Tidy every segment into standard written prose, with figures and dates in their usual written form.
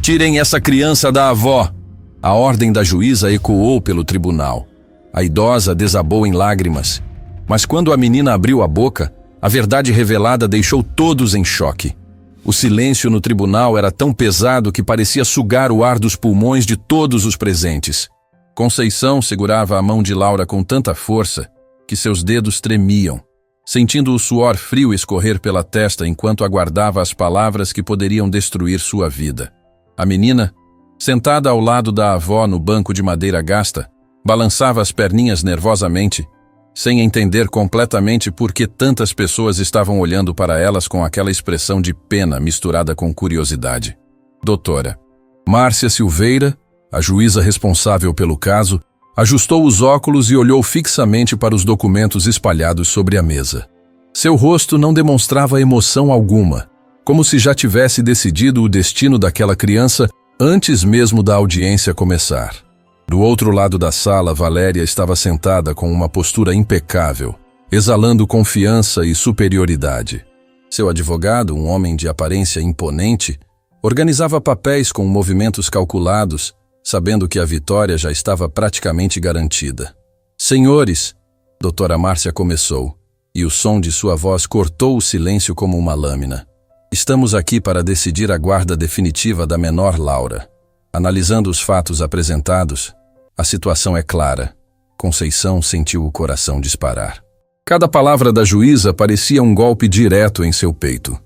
Tirem essa criança da avó! A ordem da juíza ecoou pelo tribunal. A idosa desabou em lágrimas. Mas quando a menina abriu a boca, a verdade revelada deixou todos em choque. O silêncio no tribunal era tão pesado que parecia sugar o ar dos pulmões de todos os presentes. Conceição segurava a mão de Laura com tanta força que seus dedos tremiam, sentindo o suor frio escorrer pela testa enquanto aguardava as palavras que poderiam destruir sua vida. A menina, sentada ao lado da avó no banco de madeira gasta, balançava as perninhas nervosamente, sem entender completamente por que tantas pessoas estavam olhando para elas com aquela expressão de pena misturada com curiosidade. Doutora Márcia Silveira, a juíza responsável pelo caso, ajustou os óculos e olhou fixamente para os documentos espalhados sobre a mesa. Seu rosto não demonstrava emoção alguma, como se já tivesse decidido o destino daquela criança antes mesmo da audiência começar. Do outro lado da sala, Valéria estava sentada com uma postura impecável, exalando confiança e superioridade. Seu advogado, um homem de aparência imponente, organizava papéis com movimentos calculados, sabendo que a vitória já estava praticamente garantida. Senhores, doutora Márcia começou, e o som de sua voz cortou o silêncio como uma lâmina. Estamos aqui para decidir a guarda definitiva da menor Laura. Analisando os fatos apresentados, a situação é clara. Conceição sentiu o coração disparar. Cada palavra da juíza parecia um golpe direto em seu peito.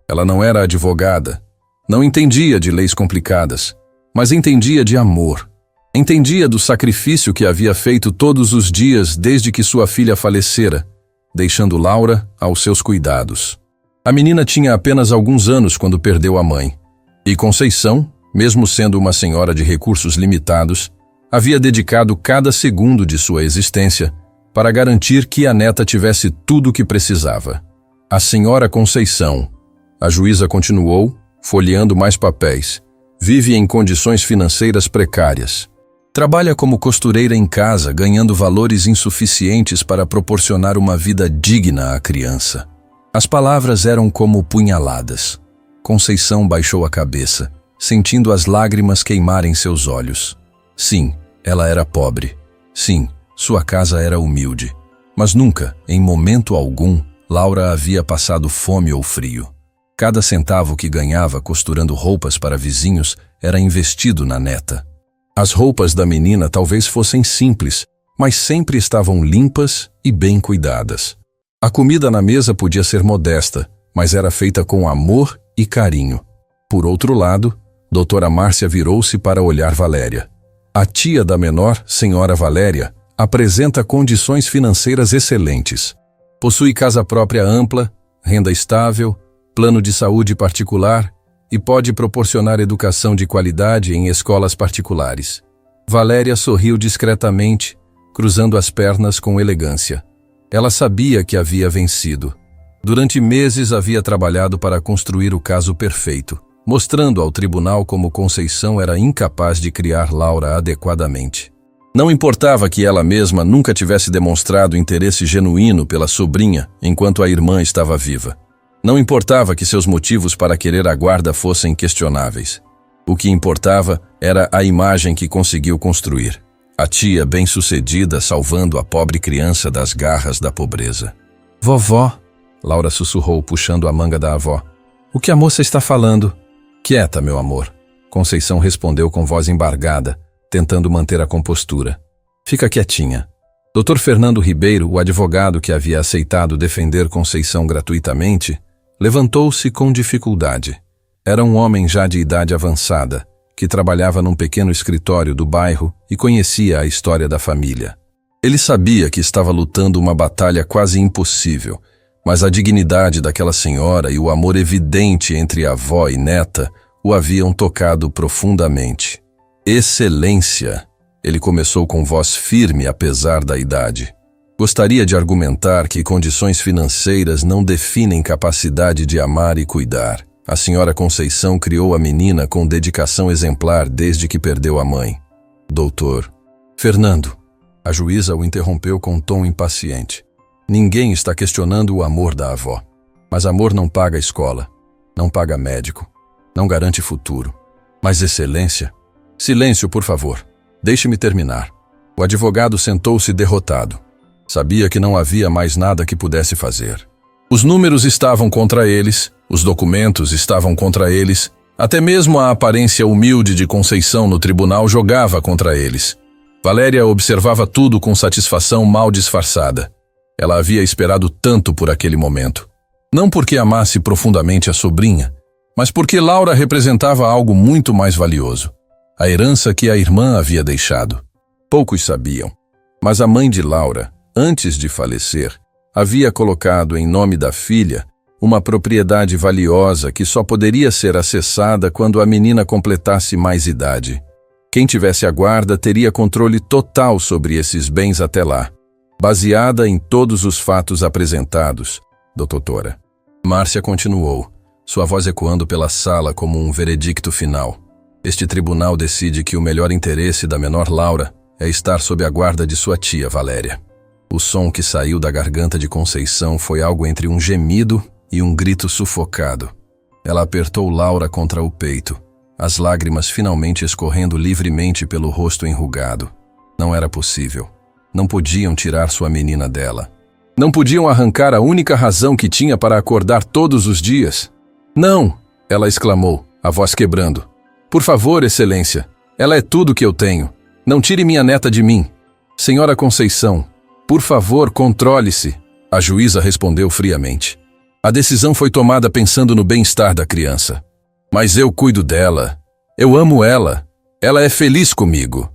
Ela não era advogada, não entendia de leis complicadas, mas entendia de amor. Entendia do sacrifício que havia feito todos os dias desde que sua filha falecera, deixando Laura aos seus cuidados. A menina tinha apenas alguns anos quando perdeu a mãe, e Conceição, mesmo sendo uma senhora de recursos limitados, havia dedicado cada segundo de sua existência para garantir que a neta tivesse tudo o que precisava. A senhora Conceição, a juíza continuou, folheando mais papéis, vive em condições financeiras precárias. Trabalha como costureira em casa, ganhando valores insuficientes para proporcionar uma vida digna à criança. As palavras eram como punhaladas. Conceição baixou a cabeça, sentindo as lágrimas queimarem seus olhos. Sim, ela era pobre. Sim, sua casa era humilde. Mas nunca, em momento algum, Laura havia passado fome ou frio. Cada centavo que ganhava costurando roupas para vizinhos era investido na neta. As roupas da menina talvez fossem simples, mas sempre estavam limpas e bem cuidadas. A comida na mesa podia ser modesta, mas era feita com amor e carinho. Por outro lado, doutora Márcia virou-se para olhar Valéria. A tia da menor, senhora Valéria, apresenta condições financeiras excelentes. Possui casa própria ampla, renda estável, plano de saúde particular e pode proporcionar educação de qualidade em escolas particulares. Valéria sorriu discretamente, cruzando as pernas com elegância. Ela sabia que havia vencido. Durante meses havia trabalhado para construir o caso perfeito, mostrando ao tribunal como Conceição era incapaz de criar Laura adequadamente. Não importava que ela mesma nunca tivesse demonstrado interesse genuíno pela sobrinha enquanto a irmã estava viva. Não importava que seus motivos para querer a guarda fossem questionáveis. O que importava era a imagem que conseguiu construir. A tia bem-sucedida salvando a pobre criança das garras da pobreza. "Vovó", Laura sussurrou puxando a manga da avó. "O que a moça está falando?" "Quieta, meu amor", Conceição respondeu com voz embargada, tentando manter a compostura. "Fica quietinha." Dr. Fernando Ribeiro, o advogado que havia aceitado defender Conceição gratuitamente, levantou-se com dificuldade. Era um homem já de idade avançada, que trabalhava num pequeno escritório do bairro e conhecia a história da família. Ele sabia que estava lutando uma batalha quase impossível, mas a dignidade daquela senhora e o amor evidente entre avó e neta o haviam tocado profundamente. "Excelência", ele começou com voz firme apesar da idade. "Gostaria de argumentar que condições financeiras não definem capacidade de amar e cuidar. A senhora Conceição criou a menina com dedicação exemplar desde que perdeu a mãe." "Doutor Fernando", a juíza o interrompeu com um tom impaciente. "Ninguém está questionando o amor da avó. Mas amor não paga escola, não paga médico, não garante futuro. Mas, Excelência... Silêncio, por favor. Deixe-me terminar. O advogado sentou-se derrotado. Sabia que não havia mais nada que pudesse fazer. Os números estavam contra eles, os documentos estavam contra eles, até mesmo a aparência humilde de Conceição no tribunal jogava contra eles. Valéria observava tudo com satisfação mal disfarçada. Ela havia esperado tanto por aquele momento. Não porque amasse profundamente a sobrinha, mas porque Laura representava algo muito mais valioso. A herança que a irmã havia deixado. Poucos sabiam, mas a mãe de Laura, antes de falecer, havia colocado em nome da filha uma propriedade valiosa que só poderia ser acessada quando a menina completasse mais idade. Quem tivesse a guarda teria controle total sobre esses bens até lá, baseada em todos os fatos apresentados, doutora. Márcia continuou, sua voz ecoando pela sala como um veredicto final. Este tribunal decide que o melhor interesse da menor Laura é estar sob a guarda de sua tia Valéria. O som que saiu da garganta de Conceição foi algo entre um gemido e um grito sufocado. Ela apertou Laura contra o peito, as lágrimas finalmente escorrendo livremente pelo rosto enrugado. Não era possível. Não podiam tirar sua menina dela. Não podiam arrancar a única razão que tinha para acordar todos os dias. Não! Ela exclamou, a voz quebrando. Por favor, Excelência, ela é tudo que eu tenho. Não tire minha neta de mim. Senhora Conceição, por favor, controle-se. A juíza respondeu friamente. A decisão foi tomada pensando no bem-estar da criança. Mas eu cuido dela. Eu amo ela. Ela é feliz comigo.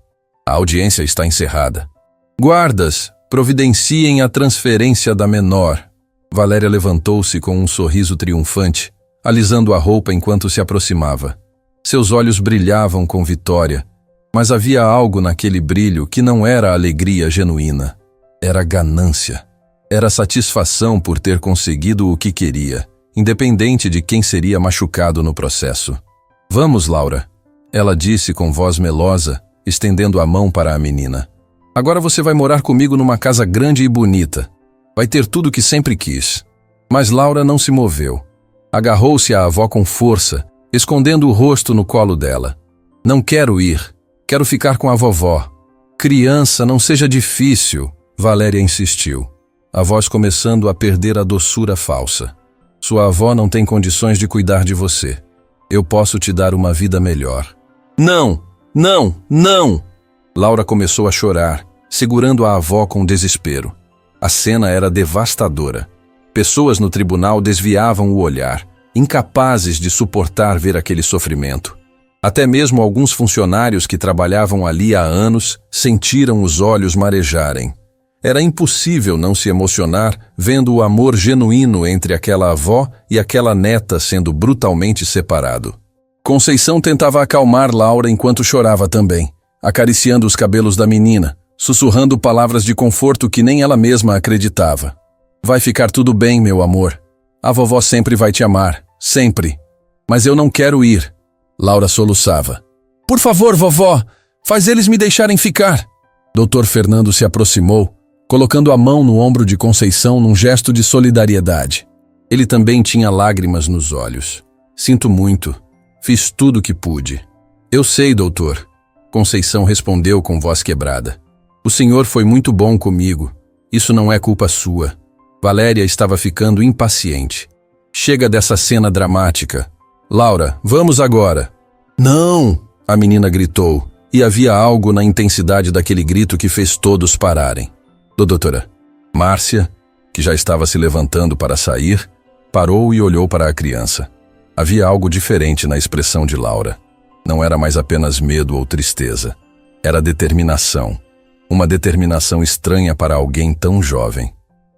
A audiência está encerrada. Guardas, providenciem a transferência da menor. Valéria levantou-se com um sorriso triunfante, alisando a roupa enquanto se aproximava. Seus olhos brilhavam com vitória, mas havia algo naquele brilho que não era alegria genuína. Era ganância. Era satisfação por ter conseguido o que queria, independente de quem seria machucado no processo. Vamos, Laura, ela disse com voz melosa, estendendo a mão para a menina. Agora você vai morar comigo numa casa grande e bonita. Vai ter tudo o que sempre quis. Mas Laura não se moveu. Agarrou-se à avó com força, escondendo o rosto no colo dela. Não quero ir. Quero ficar com a vovó. Criança, não seja difícil, Valéria insistiu, a voz começando a perder a doçura falsa. Sua avó não tem condições de cuidar de você. Eu posso te dar uma vida melhor. Não! Não! Não! Laura começou a chorar, segurando a avó com desespero. A cena era devastadora. Pessoas no tribunal desviavam o olhar, incapazes de suportar ver aquele sofrimento. Até mesmo alguns funcionários que trabalhavam ali há anos sentiram os olhos marejarem. Era impossível não se emocionar vendo o amor genuíno entre aquela avó e aquela neta sendo brutalmente separado. Conceição tentava acalmar Laura enquanto chorava também, acariciando os cabelos da menina, sussurrando palavras de conforto que nem ela mesma acreditava. Vai ficar tudo bem, meu amor. A vovó sempre vai te amar, sempre. Mas eu não quero ir. Laura soluçava. Por favor, vovó, faz eles me deixarem ficar. Dr. Fernando se aproximou, colocando a mão no ombro de Conceição num gesto de solidariedade. Ele também tinha lágrimas nos olhos. Sinto muito. Fiz tudo o que pude. Eu sei, doutor. Conceição respondeu com voz quebrada. O senhor foi muito bom comigo. Isso não é culpa sua. Valéria estava ficando impaciente. Chega dessa cena dramática. Laura, vamos agora. Não! A menina gritou, e havia algo na intensidade daquele grito que fez todos pararem. Doutora, Márcia, que já estava se levantando para sair, parou e olhou para a criança. Havia algo diferente na expressão de Laura. Não era mais apenas medo ou tristeza. Era determinação. Uma determinação estranha para alguém tão jovem.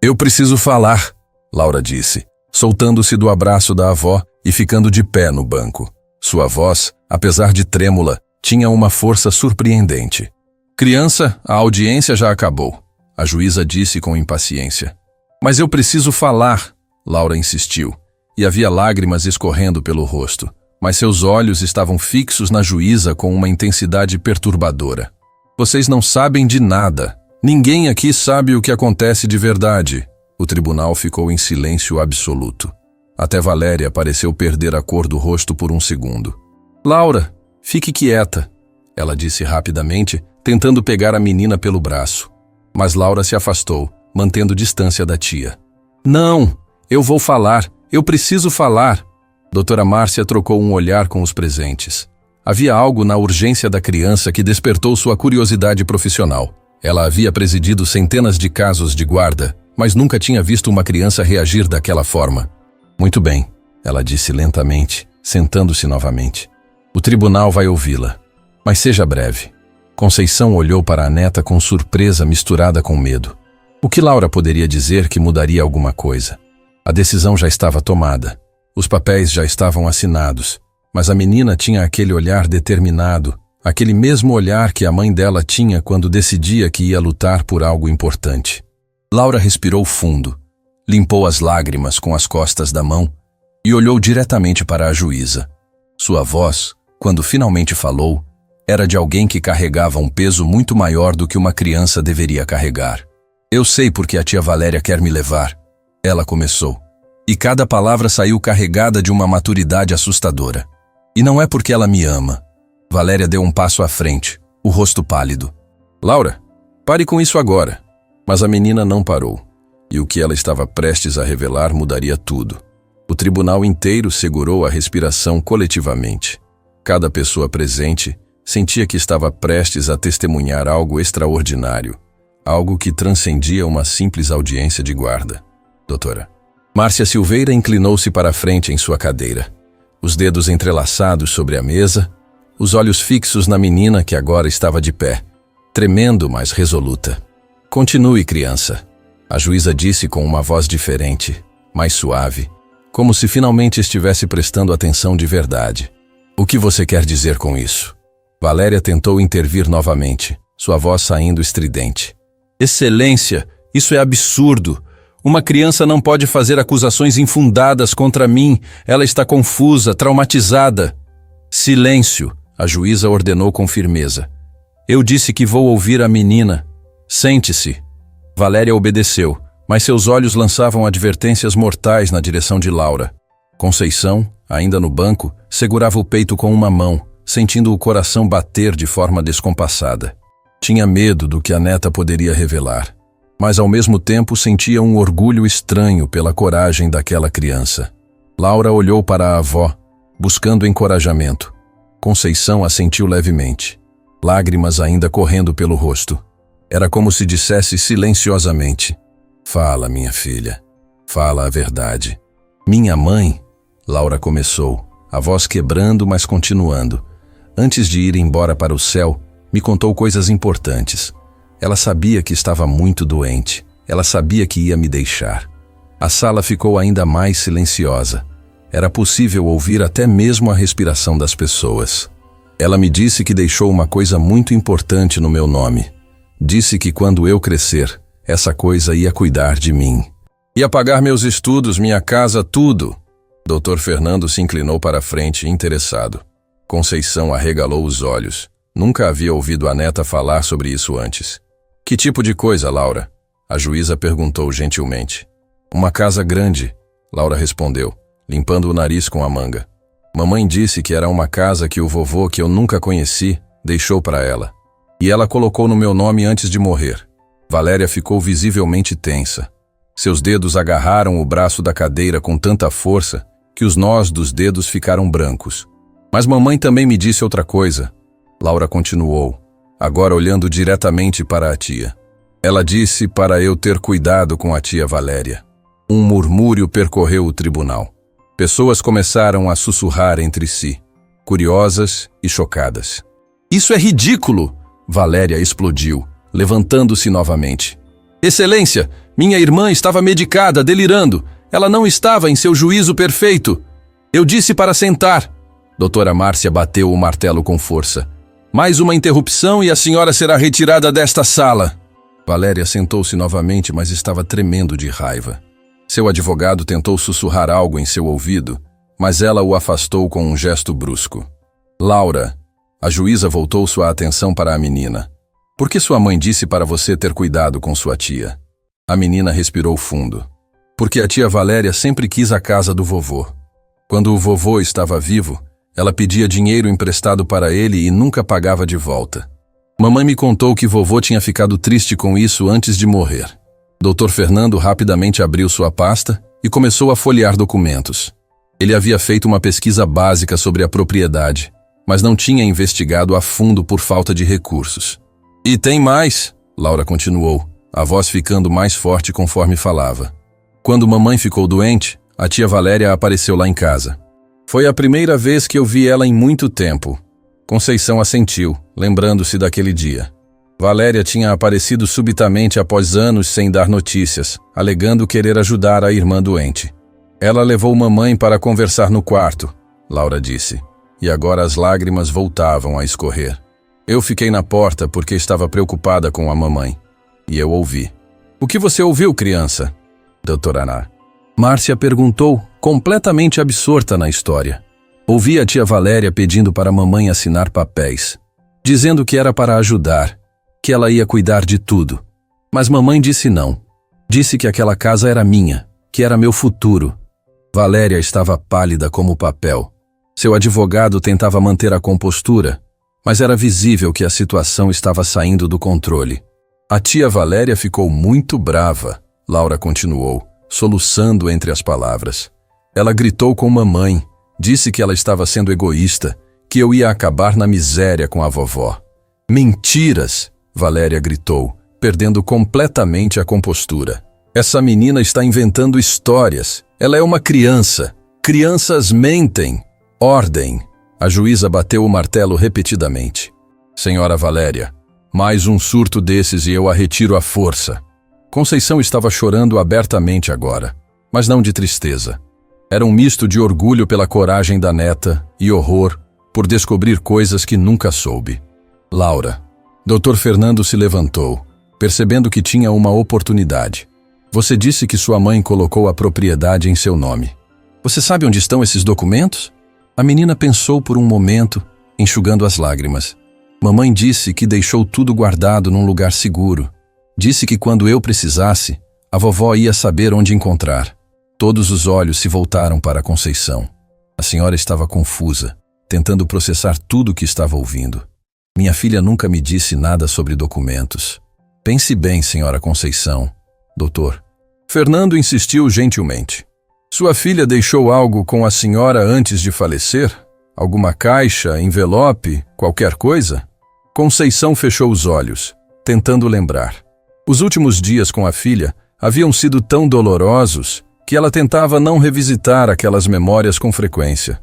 Eu preciso falar, Laura disse, soltando-se do abraço da avó e ficando de pé no banco. Sua voz, apesar de trêmula, tinha uma força surpreendente. Criança, a audiência já acabou, a juíza disse com impaciência. Mas eu preciso falar, Laura insistiu, e havia lágrimas escorrendo pelo rosto, mas seus olhos estavam fixos na juíza com uma intensidade perturbadora. Vocês não sabem de nada. Ninguém aqui sabe o que acontece de verdade. O tribunal ficou em silêncio absoluto. Até Valéria pareceu perder a cor do rosto por um segundo. Laura, Fique quieta, ela disse rapidamente, tentando pegar a menina pelo braço. Mas Laura se afastou, mantendo distância da tia. Não, eu vou falar, eu preciso falar. Doutora Márcia trocou um olhar com os presentes. Havia algo na urgência da criança que despertou sua curiosidade profissional. Ela havia presidido centenas de casos de guarda, mas nunca tinha visto uma criança reagir daquela forma. Muito bem, ela disse lentamente, sentando-se novamente. O tribunal vai ouvi-la, mas seja breve. Conceição olhou para a neta com surpresa misturada com medo. O que Laura poderia dizer que mudaria alguma coisa? A decisão já estava tomada. Os papéis já estavam assinados, mas a menina tinha aquele olhar determinado, aquele mesmo olhar que a mãe dela tinha quando decidia que ia lutar por algo importante. Laura respirou fundo, limpou as lágrimas com as costas da mão e olhou diretamente para a juíza. Sua voz, quando finalmente falou, era de alguém que carregava um peso muito maior do que uma criança deveria carregar. Eu sei porque a tia Valéria quer me levar, ela começou. E cada palavra saiu carregada de uma maturidade assustadora. E não é porque ela me ama. Valéria deu um passo à frente, o rosto pálido. Laura, pare com isso agora. Mas a menina não parou. E o que ela estava prestes a revelar mudaria tudo. O tribunal inteiro segurou a respiração coletivamente. Cada pessoa presente sentia que estava prestes a testemunhar algo extraordinário. Algo que transcendia uma simples audiência de guarda. Doutora. Márcia Silveira inclinou-se para a frente em sua cadeira. Os dedos entrelaçados sobre a mesa, os olhos fixos na menina que agora estava de pé, tremendo, mas resoluta. Continue, criança. A juíza disse com uma voz diferente, mais suave, como se finalmente estivesse prestando atenção de verdade. O que você quer dizer com isso? Valéria tentou intervir novamente, sua voz saindo estridente. Excelência, isso é absurdo. Uma criança não pode fazer acusações infundadas contra mim. Ela está confusa, traumatizada. Silêncio, a juíza ordenou com firmeza. Eu disse que vou ouvir a menina. Sente-se. Valéria obedeceu, mas seus olhos lançavam advertências mortais na direção de Laura. Conceição, ainda no banco, segurava o peito com uma mão, sentindo o coração bater de forma descompassada. Tinha medo do que a neta poderia revelar, mas ao mesmo tempo sentia um orgulho estranho pela coragem daquela criança. Laura olhou para a avó, buscando encorajamento. Conceição assentiu levemente, lágrimas ainda correndo pelo rosto. Era como se dissesse silenciosamente: Fala, minha filha, fala a verdade. Minha mãe, Laura começou, a voz quebrando, mas continuando. Antes de ir embora para o céu, me contou coisas importantes. Ela sabia que estava muito doente. Ela sabia que ia me deixar. A sala ficou ainda mais silenciosa. Era possível ouvir até mesmo a respiração das pessoas. Ela me disse que deixou uma coisa muito importante no meu nome. Disse que quando eu crescer, essa coisa ia cuidar de mim. Ia pagar meus estudos, minha casa, tudo. Dr. Fernando se inclinou para a frente, interessado. Conceição arregalou os olhos. Nunca havia ouvido a neta falar sobre isso antes. Que tipo de coisa, Laura? A juíza perguntou gentilmente. Uma casa grande, Laura respondeu, limpando o nariz com a manga. Mamãe disse que era uma casa que o vovô, que eu nunca conheci, deixou para ela. E ela colocou no meu nome antes de morrer. Valéria ficou visivelmente tensa. Seus dedos agarraram o braço da cadeira com tanta força que os nós dos dedos ficaram brancos. Mas mamãe também me disse outra coisa. Laura continuou, agora olhando diretamente para a tia. Ela disse para eu ter cuidado com a tia Valéria. Um murmúrio percorreu o tribunal. Pessoas começaram a sussurrar entre si, curiosas e chocadas. Isso é ridículo! Valéria explodiu, levantando-se novamente. Excelência, minha irmã estava medicada, delirando. Ela não estava em seu juízo perfeito. Eu disse para sentar. Doutora Márcia bateu o martelo com força. Mais uma interrupção e a senhora será retirada desta sala. Valéria sentou-se novamente, mas estava tremendo de raiva. Seu advogado tentou sussurrar algo em seu ouvido, mas ela o afastou com um gesto brusco. Laura, a juíza voltou sua atenção para a menina. Por que sua mãe disse para você ter cuidado com sua tia? A menina respirou fundo. Porque a tia Valéria sempre quis a casa do vovô. Quando o vovô estava vivo, Ela pedia dinheiro emprestado para ele e nunca pagava de volta. Mamãe me contou que vovô tinha ficado triste com isso antes de morrer. Dr. Fernando rapidamente abriu sua pasta e começou a folhear documentos. Ele havia feito uma pesquisa básica sobre a propriedade, mas não tinha investigado a fundo por falta de recursos. E tem mais, Laura continuou, a voz ficando mais forte conforme falava. Quando mamãe ficou doente, a tia Valéria apareceu lá em casa. Foi a primeira vez que eu vi ela em muito tempo. Conceição assentiu, lembrando-se daquele dia. Valéria tinha aparecido subitamente após anos sem dar notícias, alegando querer ajudar a irmã doente. Ela levou mamãe para conversar no quarto, Laura disse, e agora as lágrimas voltavam a escorrer. Eu fiquei na porta porque estava preocupada com a mamãe. E eu ouvi. O que você ouviu, criança? Doutora Ana. Márcia perguntou, completamente absorta na história. Ouvi a tia Valéria pedindo para a mamãe assinar papéis, dizendo que era para ajudar, que ela ia cuidar de tudo. Mas mamãe disse não. Disse que aquela casa era minha, que era meu futuro. Valéria estava pálida como papel. Seu advogado tentava manter a compostura, mas era visível que a situação estava saindo do controle. A tia Valéria ficou muito brava, Laura continuou, soluçando entre as palavras. Ela gritou com mamãe, disse que ela estava sendo egoísta, que eu ia acabar na miséria com a vovó. Mentiras! Valéria gritou, perdendo completamente a compostura. Essa menina está inventando histórias. Ela é uma criança. Crianças mentem. Ordem. A juíza bateu o martelo repetidamente. Senhora Valéria, mais um surto desses e eu a retiro à força. Conceição estava chorando abertamente agora, mas não de tristeza. Era um misto de orgulho pela coragem da neta e horror por descobrir coisas que nunca soube. Laura. Dr. Fernando se levantou, percebendo que tinha uma oportunidade. Você disse que sua mãe colocou a propriedade em seu nome. Você sabe onde estão esses documentos? A menina pensou por um momento, enxugando as lágrimas. Mamãe disse que deixou tudo guardado num lugar seguro. Disse que quando eu precisasse, a vovó ia saber onde encontrar. Todos os olhos se voltaram para a Conceição. A senhora estava confusa, tentando processar tudo o que estava ouvindo. Minha filha nunca me disse nada sobre documentos. Pense bem, senhora Conceição. Doutor. Fernando insistiu gentilmente. Sua filha deixou algo com a senhora antes de falecer? Alguma caixa, envelope, qualquer coisa? Conceição fechou os olhos, tentando lembrar. Os últimos dias com a filha haviam sido tão dolorosos que ela tentava não revisitar aquelas memórias com frequência.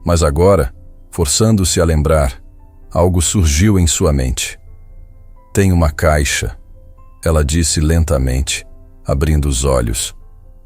Mas agora, forçando-se a lembrar, algo surgiu em sua mente. Tem uma caixa, ela disse lentamente, abrindo os olhos.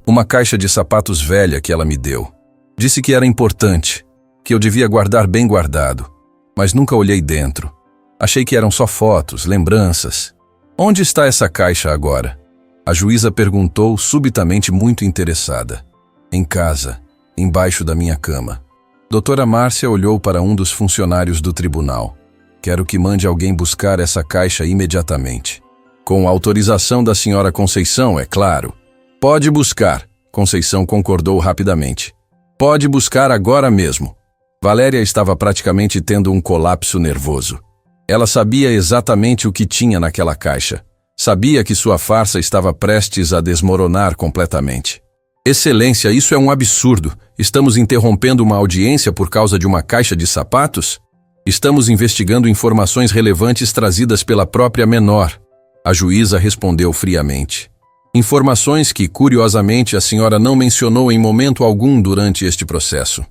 Uma caixa de sapatos velha que ela me deu. Disse que era importante, que eu devia guardar bem guardado, mas nunca olhei dentro. Achei que eram só fotos, lembranças. Onde está essa caixa agora? A juíza perguntou, subitamente muito interessada. Em casa, embaixo da minha cama. Doutora Márcia olhou para um dos funcionários do tribunal. Quero que mande alguém buscar essa caixa imediatamente. Com autorização da senhora Conceição, é claro. Pode buscar, Conceição concordou rapidamente. Pode buscar agora mesmo. Valéria estava praticamente tendo um colapso nervoso. Ela sabia exatamente o que tinha naquela caixa. Sabia que sua farsa estava prestes a desmoronar completamente. Excelência, isso é um absurdo. Estamos interrompendo uma audiência por causa de uma caixa de sapatos? Estamos investigando informações relevantes trazidas pela própria menor. A juíza respondeu friamente. Informações que, curiosamente, a senhora não mencionou em momento algum durante este processo.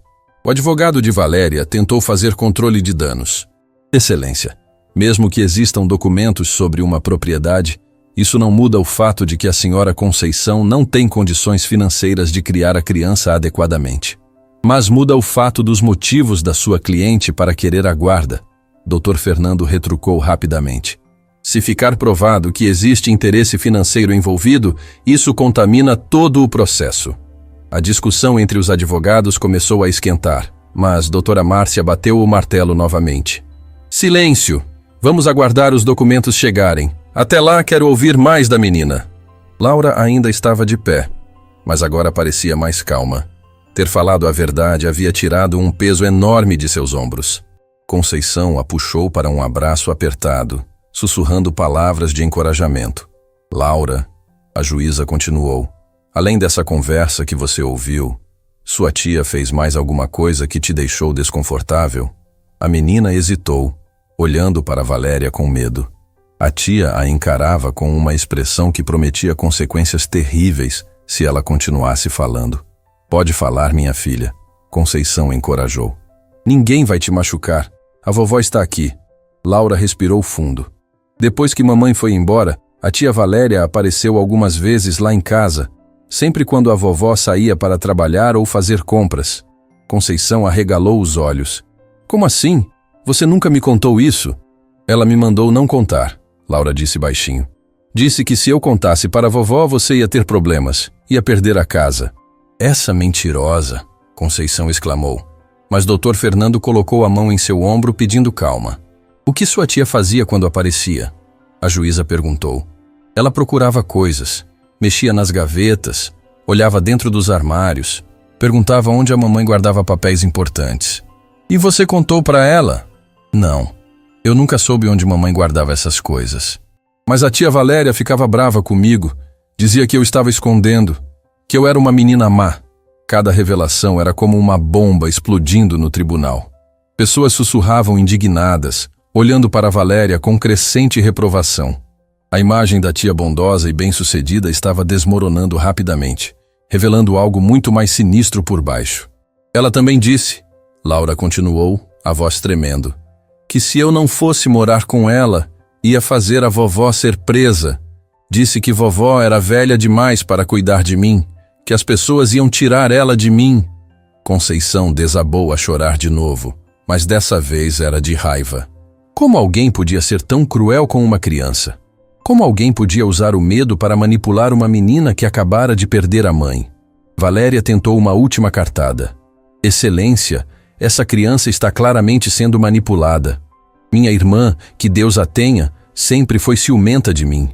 O advogado de Valéria tentou fazer controle de danos. Excelência, mesmo que existam documentos sobre uma propriedade, isso não muda o fato de que a senhora Conceição não tem condições financeiras de criar a criança adequadamente. Mas muda o fato dos motivos da sua cliente para querer a guarda. Dr. Fernando retrucou rapidamente. Se ficar provado que existe interesse financeiro envolvido, isso contamina todo o processo. A discussão entre os advogados começou a esquentar, mas doutora Márcia bateu o martelo novamente. Silêncio! Vamos aguardar os documentos chegarem. Até lá quero ouvir mais da menina. Laura ainda estava de pé, mas agora parecia mais calma. Ter falado a verdade havia tirado um peso enorme de seus ombros. Conceição a puxou para um abraço apertado, sussurrando palavras de encorajamento. Laura, a juíza continuou, além dessa conversa que você ouviu, sua tia fez mais alguma coisa que te deixou desconfortável? A menina hesitou, olhando para Valéria com medo. A tia a encarava com uma expressão que prometia consequências terríveis se ela continuasse falando. Pode falar, minha filha, Conceição encorajou. Ninguém vai te machucar. A vovó está aqui. Laura respirou fundo. Depois que mamãe foi embora, a tia Valéria apareceu algumas vezes lá em casa, sempre quando a vovó saía para trabalhar ou fazer compras. Conceição arregalou os olhos. Como assim? Você nunca me contou isso? Ela me mandou não contar, Laura disse baixinho. Disse que se eu contasse para a vovó, você ia ter problemas, ia perder a casa. Essa mentirosa, Conceição exclamou. Mas Dr. Fernando colocou a mão em seu ombro pedindo calma. O que sua tia fazia quando aparecia? A juíza perguntou. Ela procurava coisas, mexia nas gavetas, olhava dentro dos armários, perguntava onde a mamãe guardava papéis importantes. E você contou para ela? Não, eu nunca soube onde mamãe guardava essas coisas. Mas a tia Valéria ficava brava comigo, dizia que eu estava escondendo, que eu era uma menina má. Cada revelação era como uma bomba explodindo no tribunal. Pessoas sussurravam indignadas, olhando para Valéria com crescente reprovação. A imagem da tia bondosa e bem-sucedida estava desmoronando rapidamente, revelando algo muito mais sinistro por baixo. Ela também disse, Laura continuou, a voz tremendo, que se eu não fosse morar com ela, ia fazer a vovó ser presa. Disse que vovó era velha demais para cuidar de mim, que as pessoas iam tirar ela de mim. Conceição desabou a chorar de novo, mas dessa vez era de raiva. Como alguém podia ser tão cruel com uma criança? Como alguém podia usar o medo para manipular uma menina que acabara de perder a mãe? Valéria tentou uma última cartada. Excelência, essa criança está claramente sendo manipulada. Minha irmã, que Deus a tenha, sempre foi ciumenta de mim.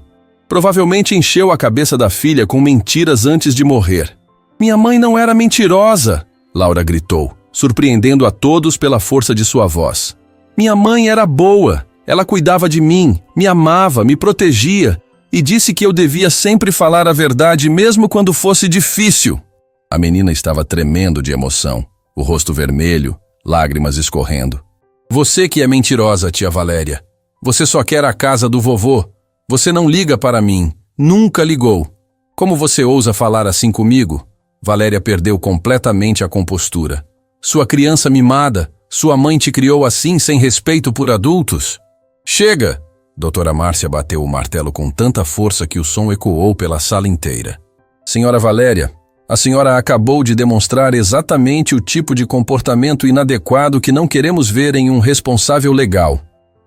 Provavelmente encheu a cabeça da filha com mentiras antes de morrer. Minha mãe não era mentirosa, Laura gritou, surpreendendo a todos pela força de sua voz. Minha mãe era boa, ela cuidava de mim, me amava, me protegia e disse que eu devia sempre falar a verdade mesmo quando fosse difícil. A menina estava tremendo de emoção, o rosto vermelho, lágrimas escorrendo. Você que é mentirosa, tia Valéria. Você só quer a casa do vovô. Você não liga para mim. Nunca ligou. Como você ousa falar assim comigo? Valéria perdeu completamente a compostura. Sua criança mimada, sua mãe te criou assim sem respeito por adultos? Chega! Doutora Márcia bateu o martelo com tanta força que o som ecoou pela sala inteira. Senhora Valéria, a senhora acabou de demonstrar exatamente o tipo de comportamento inadequado que não queremos ver em um responsável legal.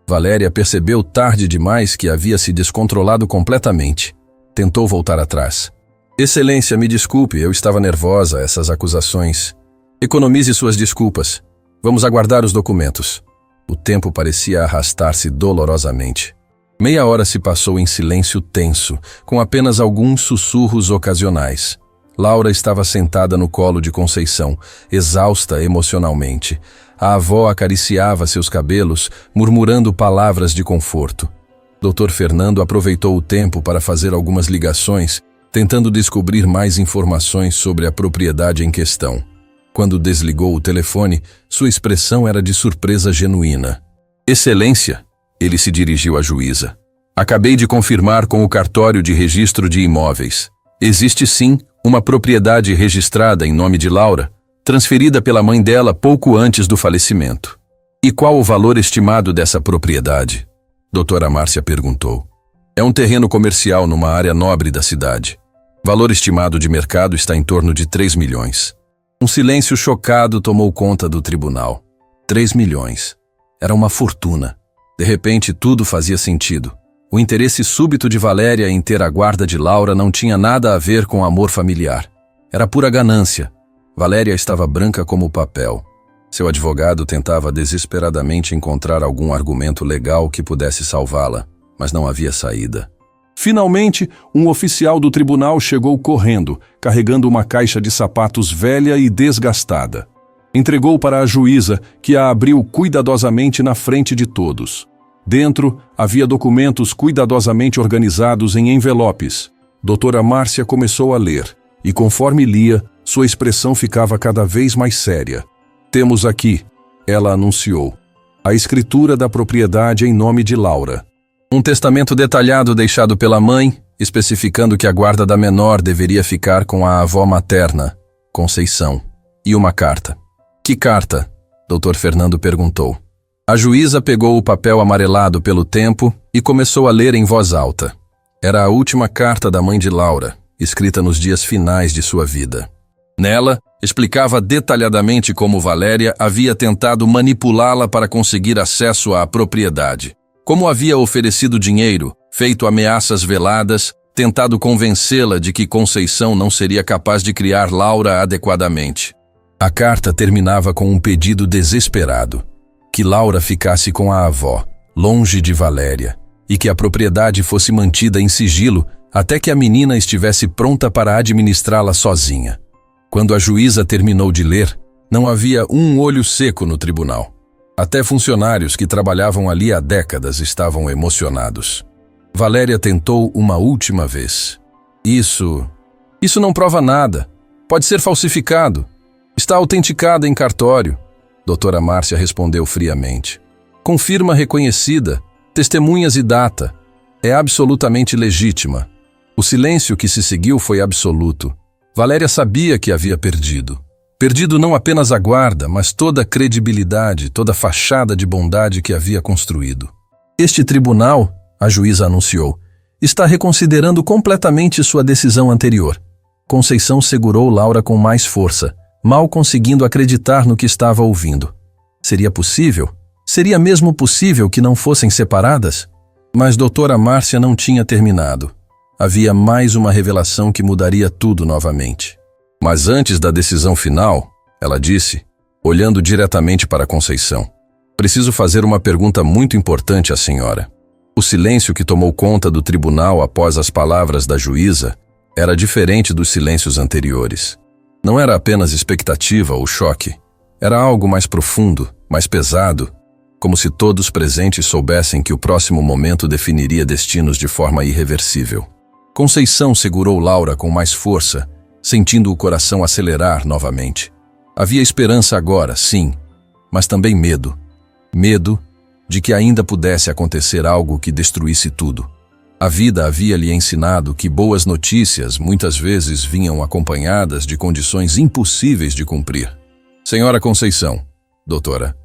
Valéria percebeu tarde demais que havia se descontrolado completamente. Tentou voltar atrás. Excelência, me desculpe, eu estava nervosa, essas acusações. Economize suas desculpas. Vamos aguardar os documentos. O tempo parecia arrastar-se dolorosamente. Meia hora se passou em silêncio tenso, com apenas alguns sussurros ocasionais. Laura estava sentada no colo de Conceição, exausta emocionalmente. A avó acariciava seus cabelos, murmurando palavras de conforto. Dr. Fernando aproveitou o tempo para fazer algumas ligações, tentando descobrir mais informações sobre a propriedade em questão. Quando desligou o telefone, sua expressão era de surpresa genuína. Excelência, ele se dirigiu à juíza. Acabei de confirmar com o cartório de registro de imóveis. Existe sim uma propriedade registrada em nome de Laura, transferida pela mãe dela pouco antes do falecimento. E qual o valor estimado dessa propriedade? Doutora Márcia perguntou. É um terreno comercial numa área nobre da cidade. Valor estimado de mercado está em torno de 3 milhões. Um silêncio chocado tomou conta do tribunal. 3 milhões. Era uma fortuna. De repente, tudo fazia sentido. O interesse súbito de Valéria em ter a guarda de Laura não tinha nada a ver com amor familiar. Era pura ganância. Valéria estava branca como o papel. Seu advogado tentava desesperadamente encontrar algum argumento legal que pudesse salvá-la, mas não havia saída. Finalmente, um oficial do tribunal chegou correndo, carregando uma caixa de sapatos velha e desgastada. Entregou para a juíza, que a abriu cuidadosamente na frente de todos. Dentro, havia documentos cuidadosamente organizados em envelopes. Doutora Márcia começou a ler, e conforme lia, sua expressão ficava cada vez mais séria. Temos aqui, ela anunciou, a escritura da propriedade em nome de Laura. Um testamento detalhado deixado pela mãe, especificando que a guarda da menor deveria ficar com a avó materna, Conceição, e uma carta. Que carta? Dr. Fernando perguntou. A juíza pegou o papel amarelado pelo tempo e começou a ler em voz alta. Era a última carta da mãe de Laura, escrita nos dias finais de sua vida. Nela, explicava detalhadamente como Valéria havia tentado manipulá-la para conseguir acesso à propriedade. Como havia oferecido dinheiro, feito ameaças veladas, tentado convencê-la de que Conceição não seria capaz de criar Laura adequadamente. A carta terminava com um pedido desesperado: que Laura ficasse com a avó, longe de Valéria, e que a propriedade fosse mantida em sigilo até que a menina estivesse pronta para administrá-la sozinha. Quando a juíza terminou de ler, não havia um olho seco no tribunal. Até funcionários que trabalhavam ali há décadas estavam emocionados. Valéria tentou uma última vez. Isso não prova nada. Pode ser falsificado. Está autenticada em cartório. Doutora Márcia respondeu friamente. Com firma reconhecida, testemunhas e data. É absolutamente legítima. O silêncio que se seguiu foi absoluto. Valéria sabia que havia perdido. Perdido não apenas a guarda, mas toda a credibilidade, toda a fachada de bondade que havia construído. Este tribunal, a juíza anunciou, está reconsiderando completamente sua decisão anterior. Conceição segurou Laura com mais força, mal conseguindo acreditar no que estava ouvindo. Seria possível? Seria mesmo possível que não fossem separadas? Mas doutora Márcia não tinha terminado. Havia mais uma revelação que mudaria tudo novamente. Mas antes da decisão final, ela disse, olhando diretamente para Conceição, preciso fazer uma pergunta muito importante à senhora. O silêncio que tomou conta do tribunal após as palavras da juíza era diferente dos silêncios anteriores. Não era apenas expectativa ou choque. Era algo mais profundo, mais pesado, como se todos presentes soubessem que o próximo momento definiria destinos de forma irreversível. Conceição segurou Laura com mais força, sentindo o coração acelerar novamente. Havia esperança agora, sim, mas também medo. Medo de que ainda pudesse acontecer algo que destruísse tudo. A vida havia lhe ensinado que boas notícias muitas vezes vinham acompanhadas de condições impossíveis de cumprir. Senhora Conceição, doutora.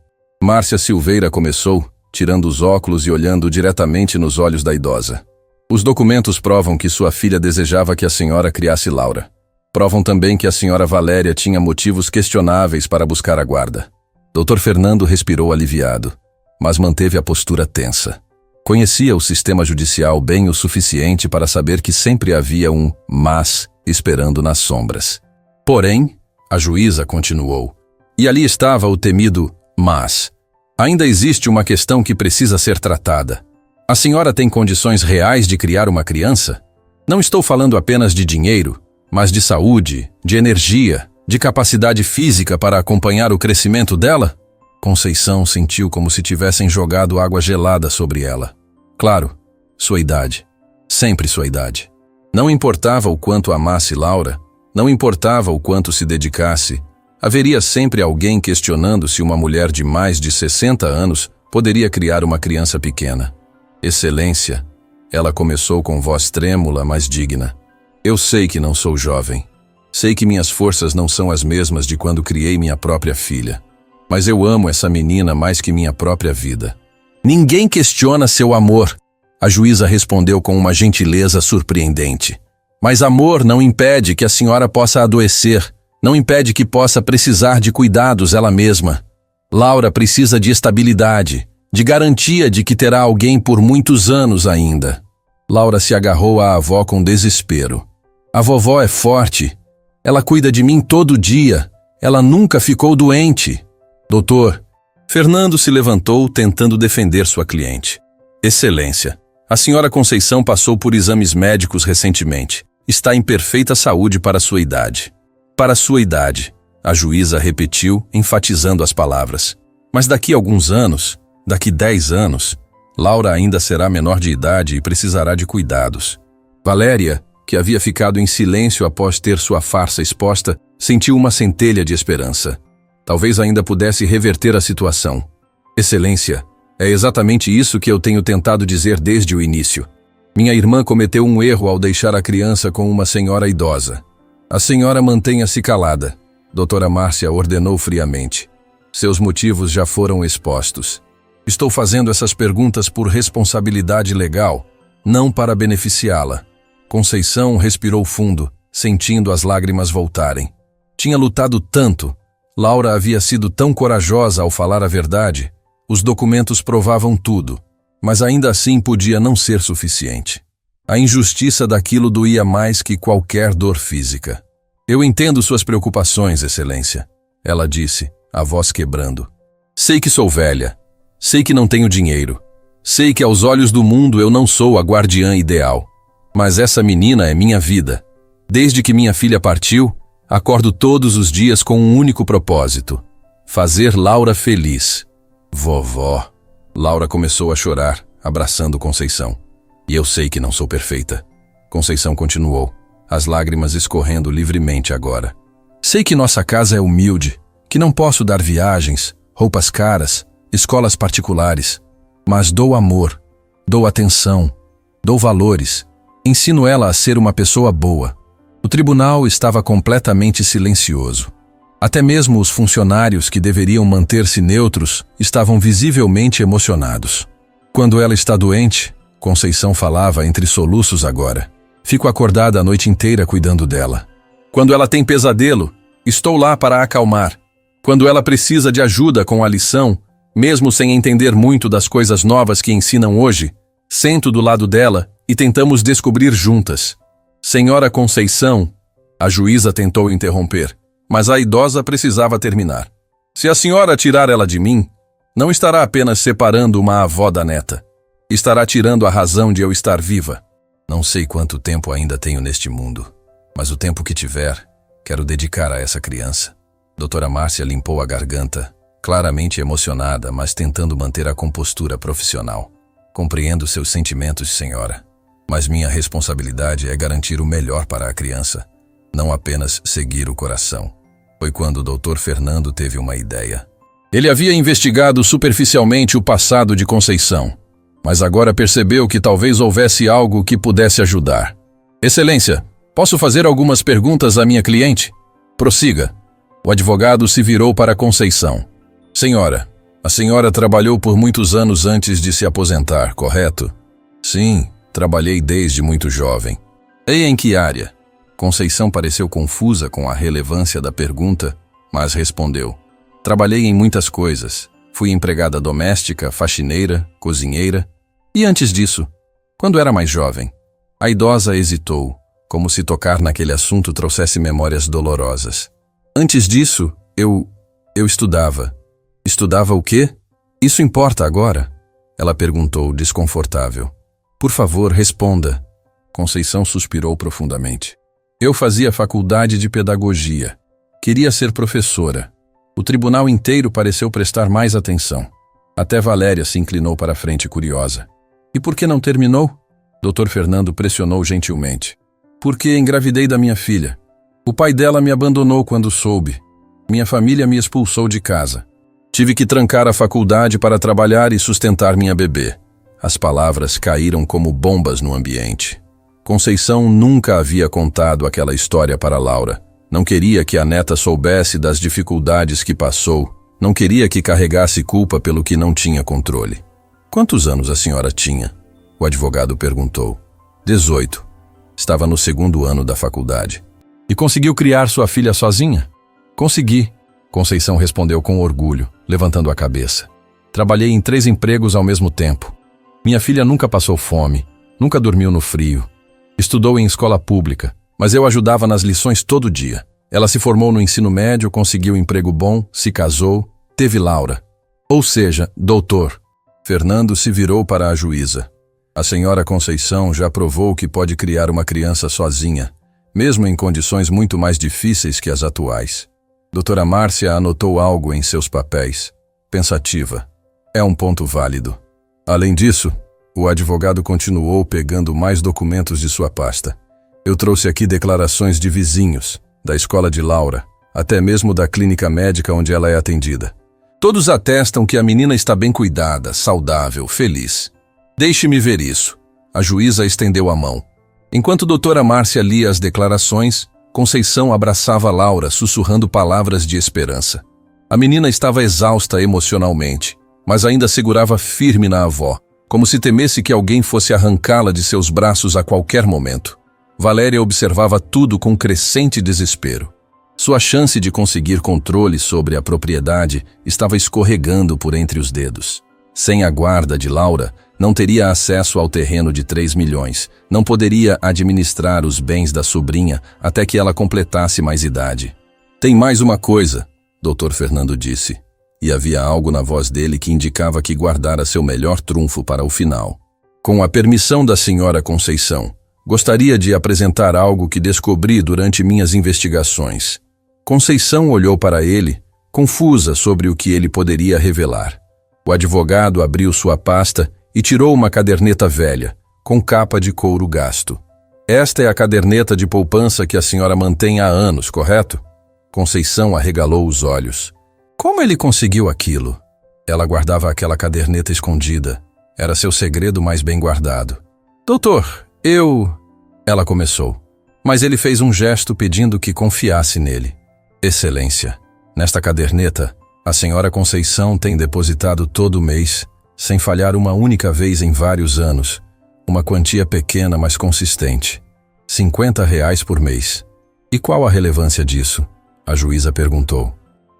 Márcia Silveira começou, tirando os óculos e olhando diretamente nos olhos da idosa. Os documentos provam que sua filha desejava que a senhora criasse Laura. Provam também que a senhora Valéria tinha motivos questionáveis para buscar a guarda. Dr. Fernando respirou aliviado, mas manteve a postura tensa. Conhecia o sistema judicial bem o suficiente para saber que sempre havia um mas esperando nas sombras. Porém, a juíza continuou, e ali estava o temido mas. Ainda existe uma questão que precisa ser tratada. A senhora tem condições reais de criar uma criança? Não estou falando apenas de dinheiro, mas de saúde, de energia, de capacidade física para acompanhar o crescimento dela? Conceição sentiu como se tivessem jogado água gelada sobre ela. Claro, sua idade. Sempre sua idade. Não importava o quanto amasse Laura, não importava o quanto se dedicasse, haveria sempre alguém questionando se uma mulher de mais de 60 anos poderia criar uma criança pequena. Excelência, ela começou com voz trêmula, mas digna. Eu sei que não sou jovem. Sei que minhas forças não são as mesmas de quando criei minha própria filha. Mas eu amo essa menina mais que minha própria vida. Ninguém questiona seu amor, a juíza respondeu com uma gentileza surpreendente. Mas amor não impede que a senhora possa adoecer, não impede que possa precisar de cuidados ela mesma. Laura precisa de estabilidade, de garantia de que terá alguém por muitos anos ainda. Laura se agarrou à avó com desespero. A vovó é forte. Ela cuida de mim todo dia. Ela nunca ficou doente. Doutor, Fernando se levantou tentando defender sua cliente. Excelência, A senhora Conceição passou por exames médicos recentemente. Está em perfeita saúde para sua idade. Para sua idade, a juíza repetiu, enfatizando as palavras. Mas daqui a alguns anos, daqui 10 anos, Laura ainda será menor de idade e precisará de cuidados. Valéria, que havia ficado em silêncio após ter sua farsa exposta, sentiu uma centelha de esperança. Talvez ainda pudesse reverter a situação. Excelência, é exatamente isso que eu tenho tentado dizer desde o início. Minha irmã cometeu um erro ao deixar a criança com uma senhora idosa. A senhora mantenha-se calada, doutora Márcia ordenou friamente. Seus motivos já foram expostos. Estou fazendo essas perguntas por responsabilidade legal, não para beneficiá-la. Conceição respirou fundo, sentindo as lágrimas voltarem. Tinha lutado tanto. Laura havia sido tão corajosa ao falar a verdade. Os documentos provavam tudo, mas ainda assim podia não ser suficiente. A injustiça daquilo doía mais que qualquer dor física. Eu entendo suas preocupações, Excelência, ela disse, a voz quebrando. Sei que sou velha. Sei que não tenho dinheiro. Sei que aos olhos do mundo eu não sou a guardiã ideal. Mas essa menina é minha vida. Desde que minha filha partiu, acordo todos os dias com um único propósito: fazer Laura feliz. Vovó. Laura começou a chorar, abraçando Conceição. E eu sei que não sou perfeita. Conceição continuou, as lágrimas escorrendo livremente agora. Sei que nossa casa é humilde, que não posso dar viagens, roupas caras, escolas particulares. Mas dou amor, dou atenção, dou valores. Ensino ela a ser uma pessoa boa. O tribunal estava completamente silencioso. Até mesmo os funcionários que deveriam manter-se neutros estavam visivelmente emocionados. Quando ela está doente, Conceição falava entre soluços agora. Fico acordada a noite inteira cuidando dela. Quando ela tem pesadelo, estou lá para a acalmar. Quando ela precisa de ajuda com a lição, mesmo sem entender muito das coisas novas que ensinam hoje, sento do lado dela e tentamos descobrir juntas. Senhora Conceição, a juíza tentou interromper, mas a idosa precisava terminar. Se a senhora tirar ela de mim, não estará apenas separando uma avó da neta. Estará tirando a razão de eu estar viva. Não sei quanto tempo ainda tenho neste mundo, mas o tempo que tiver, quero dedicar a essa criança. Doutora Márcia limpou a garganta, claramente emocionada, mas tentando manter a compostura profissional. Compreendo seus sentimentos, senhora, mas minha responsabilidade é garantir o melhor para a criança, não apenas seguir o coração. Foi quando o Dr. Fernando teve uma ideia. Ele havia investigado superficialmente o passado de Conceição, mas agora percebeu que talvez houvesse algo que pudesse ajudar. Excelência, posso fazer algumas perguntas à minha cliente? Prossiga. O advogado se virou para Conceição. Senhora, a senhora trabalhou por muitos anos antes de se aposentar, correto? Sim, trabalhei desde muito jovem. E em que área? Conceição pareceu confusa com a relevância da pergunta, mas respondeu. Trabalhei em muitas coisas. Fui empregada doméstica, faxineira, cozinheira. E antes disso, quando era mais jovem? A idosa hesitou, como se tocar naquele assunto trouxesse memórias dolorosas. Antes disso, eu estudava. Estudava o quê? Isso importa agora? Ela perguntou, desconfortável. Por favor, responda. Conceição suspirou profundamente. Eu fazia faculdade de pedagogia. Queria ser professora. O tribunal inteiro pareceu prestar mais atenção. Até Valéria se inclinou para a frente curiosa. E por que não terminou? Dr. Fernando pressionou gentilmente. Porque engravidei da minha filha. O pai dela me abandonou quando soube. Minha família me expulsou de casa. Tive que trancar a faculdade para trabalhar e sustentar minha bebê. As palavras caíram como bombas no ambiente. Conceição nunca havia contado aquela história para Laura. Não queria que a neta soubesse das dificuldades que passou. Não queria que carregasse culpa pelo que não tinha controle. Quantos anos a senhora tinha? O advogado perguntou. 18. Estava no 2º ano da faculdade. E conseguiu criar sua filha sozinha? Consegui. Conceição respondeu com orgulho, levantando a cabeça. Trabalhei em 3 empregos ao mesmo tempo. Minha filha nunca passou fome, nunca dormiu no frio. Estudou em escola pública, mas eu ajudava nas lições todo dia. Ela se formou no ensino médio, conseguiu um emprego bom, se casou, teve Laura. Ou seja, doutor. Fernando se virou para a juíza. A senhora Conceição já provou que pode criar uma criança sozinha, mesmo em condições muito mais difíceis que as atuais. Doutora Márcia anotou algo em seus papéis, pensativa. É um ponto válido. Além disso, o advogado continuou pegando mais documentos de sua pasta. Eu trouxe aqui declarações de vizinhos, da escola de Laura, até mesmo da clínica médica onde ela é atendida. Todos atestam que a menina está bem cuidada, saudável, feliz. Deixe-me ver isso. A juíza estendeu a mão. Enquanto doutora Márcia lia as declarações, Conceição abraçava Laura, sussurrando palavras de esperança. A menina estava exausta emocionalmente, mas ainda segurava firme na avó, como se temesse que alguém fosse arrancá-la de seus braços a qualquer momento. Valéria observava tudo com crescente desespero. Sua chance de conseguir controle sobre a propriedade estava escorregando por entre os dedos. Sem a guarda de Laura, não teria acesso ao terreno de 3 milhões, não poderia administrar os bens da sobrinha até que ela completasse mais idade. Tem mais uma coisa, Dr. Fernando disse, e havia algo na voz dele que indicava que guardara seu melhor trunfo para o final. Com a permissão da senhora Conceição, gostaria de apresentar algo que descobri durante minhas investigações. Conceição olhou para ele, confusa sobre o que ele poderia revelar. O advogado abriu sua pasta e tirou uma caderneta velha, com capa de couro gasto. Esta é a caderneta de poupança que a senhora mantém há anos, correto? Conceição arregalou os olhos. Como ele conseguiu aquilo? Ela guardava aquela caderneta escondida. Era seu segredo mais bem guardado. Doutor, Ela começou, mas ele fez um gesto pedindo que confiasse nele. Excelência, nesta caderneta, a senhora Conceição tem depositado todo mês, sem falhar uma única vez em vários anos, uma quantia pequena, mas consistente. R$50 por mês. E qual a relevância disso? A juíza perguntou.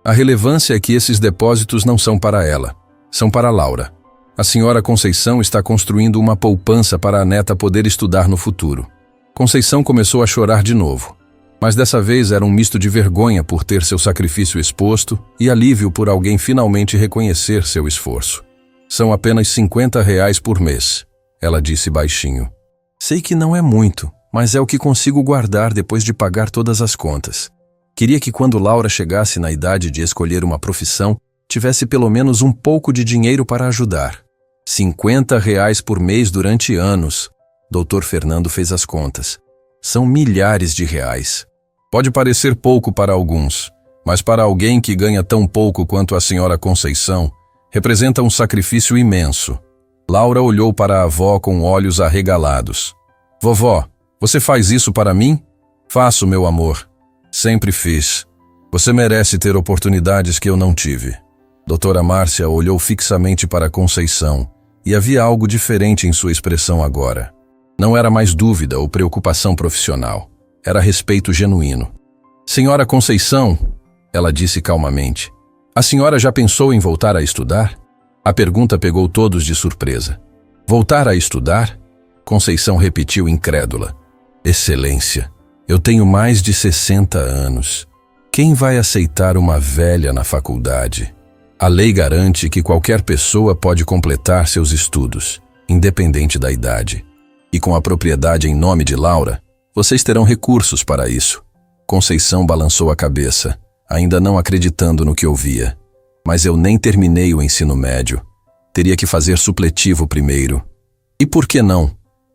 A relevância é que esses depósitos não são para ela, são para Laura. A senhora Conceição está construindo uma poupança para a neta poder estudar no futuro. Conceição começou a chorar de novo, mas dessa vez era um misto de vergonha por ter seu sacrifício exposto e alívio por alguém finalmente reconhecer seu esforço. São apenas R$50 por mês, ela disse baixinho. Sei que não é muito, mas é o que consigo guardar depois de pagar todas as contas. Queria que quando Laura chegasse na idade de escolher uma profissão, tivesse pelo menos um pouco de dinheiro para ajudar. R$50 por mês durante anos. Dr. Fernando fez as contas. São milhares de reais. Pode parecer pouco para alguns, mas para alguém que ganha tão pouco quanto a senhora Conceição, representa um sacrifício imenso. Laura olhou para a avó com olhos arregalados. Vovó, você faz isso para mim? Faço, meu amor. Sempre fiz. Você merece ter oportunidades que eu não tive. Doutora Márcia olhou fixamente para Conceição e havia algo diferente em sua expressão agora. Não era mais dúvida ou preocupação profissional. Era respeito genuíno. Senhora Conceição, ela disse calmamente, a senhora já pensou em voltar a estudar? A pergunta pegou todos de surpresa. Voltar a estudar? Conceição repetiu incrédula. Excelência, eu tenho mais de 60 anos. Quem vai aceitar uma velha na faculdade? A lei garante que qualquer pessoa pode completar seus estudos, independente da idade. E com a propriedade em nome de Laura, vocês terão recursos para isso. Conceição balançou a cabeça, ainda não acreditando no que ouvia. Mas eu nem terminei o ensino médio. Teria que fazer supletivo primeiro. E por que não?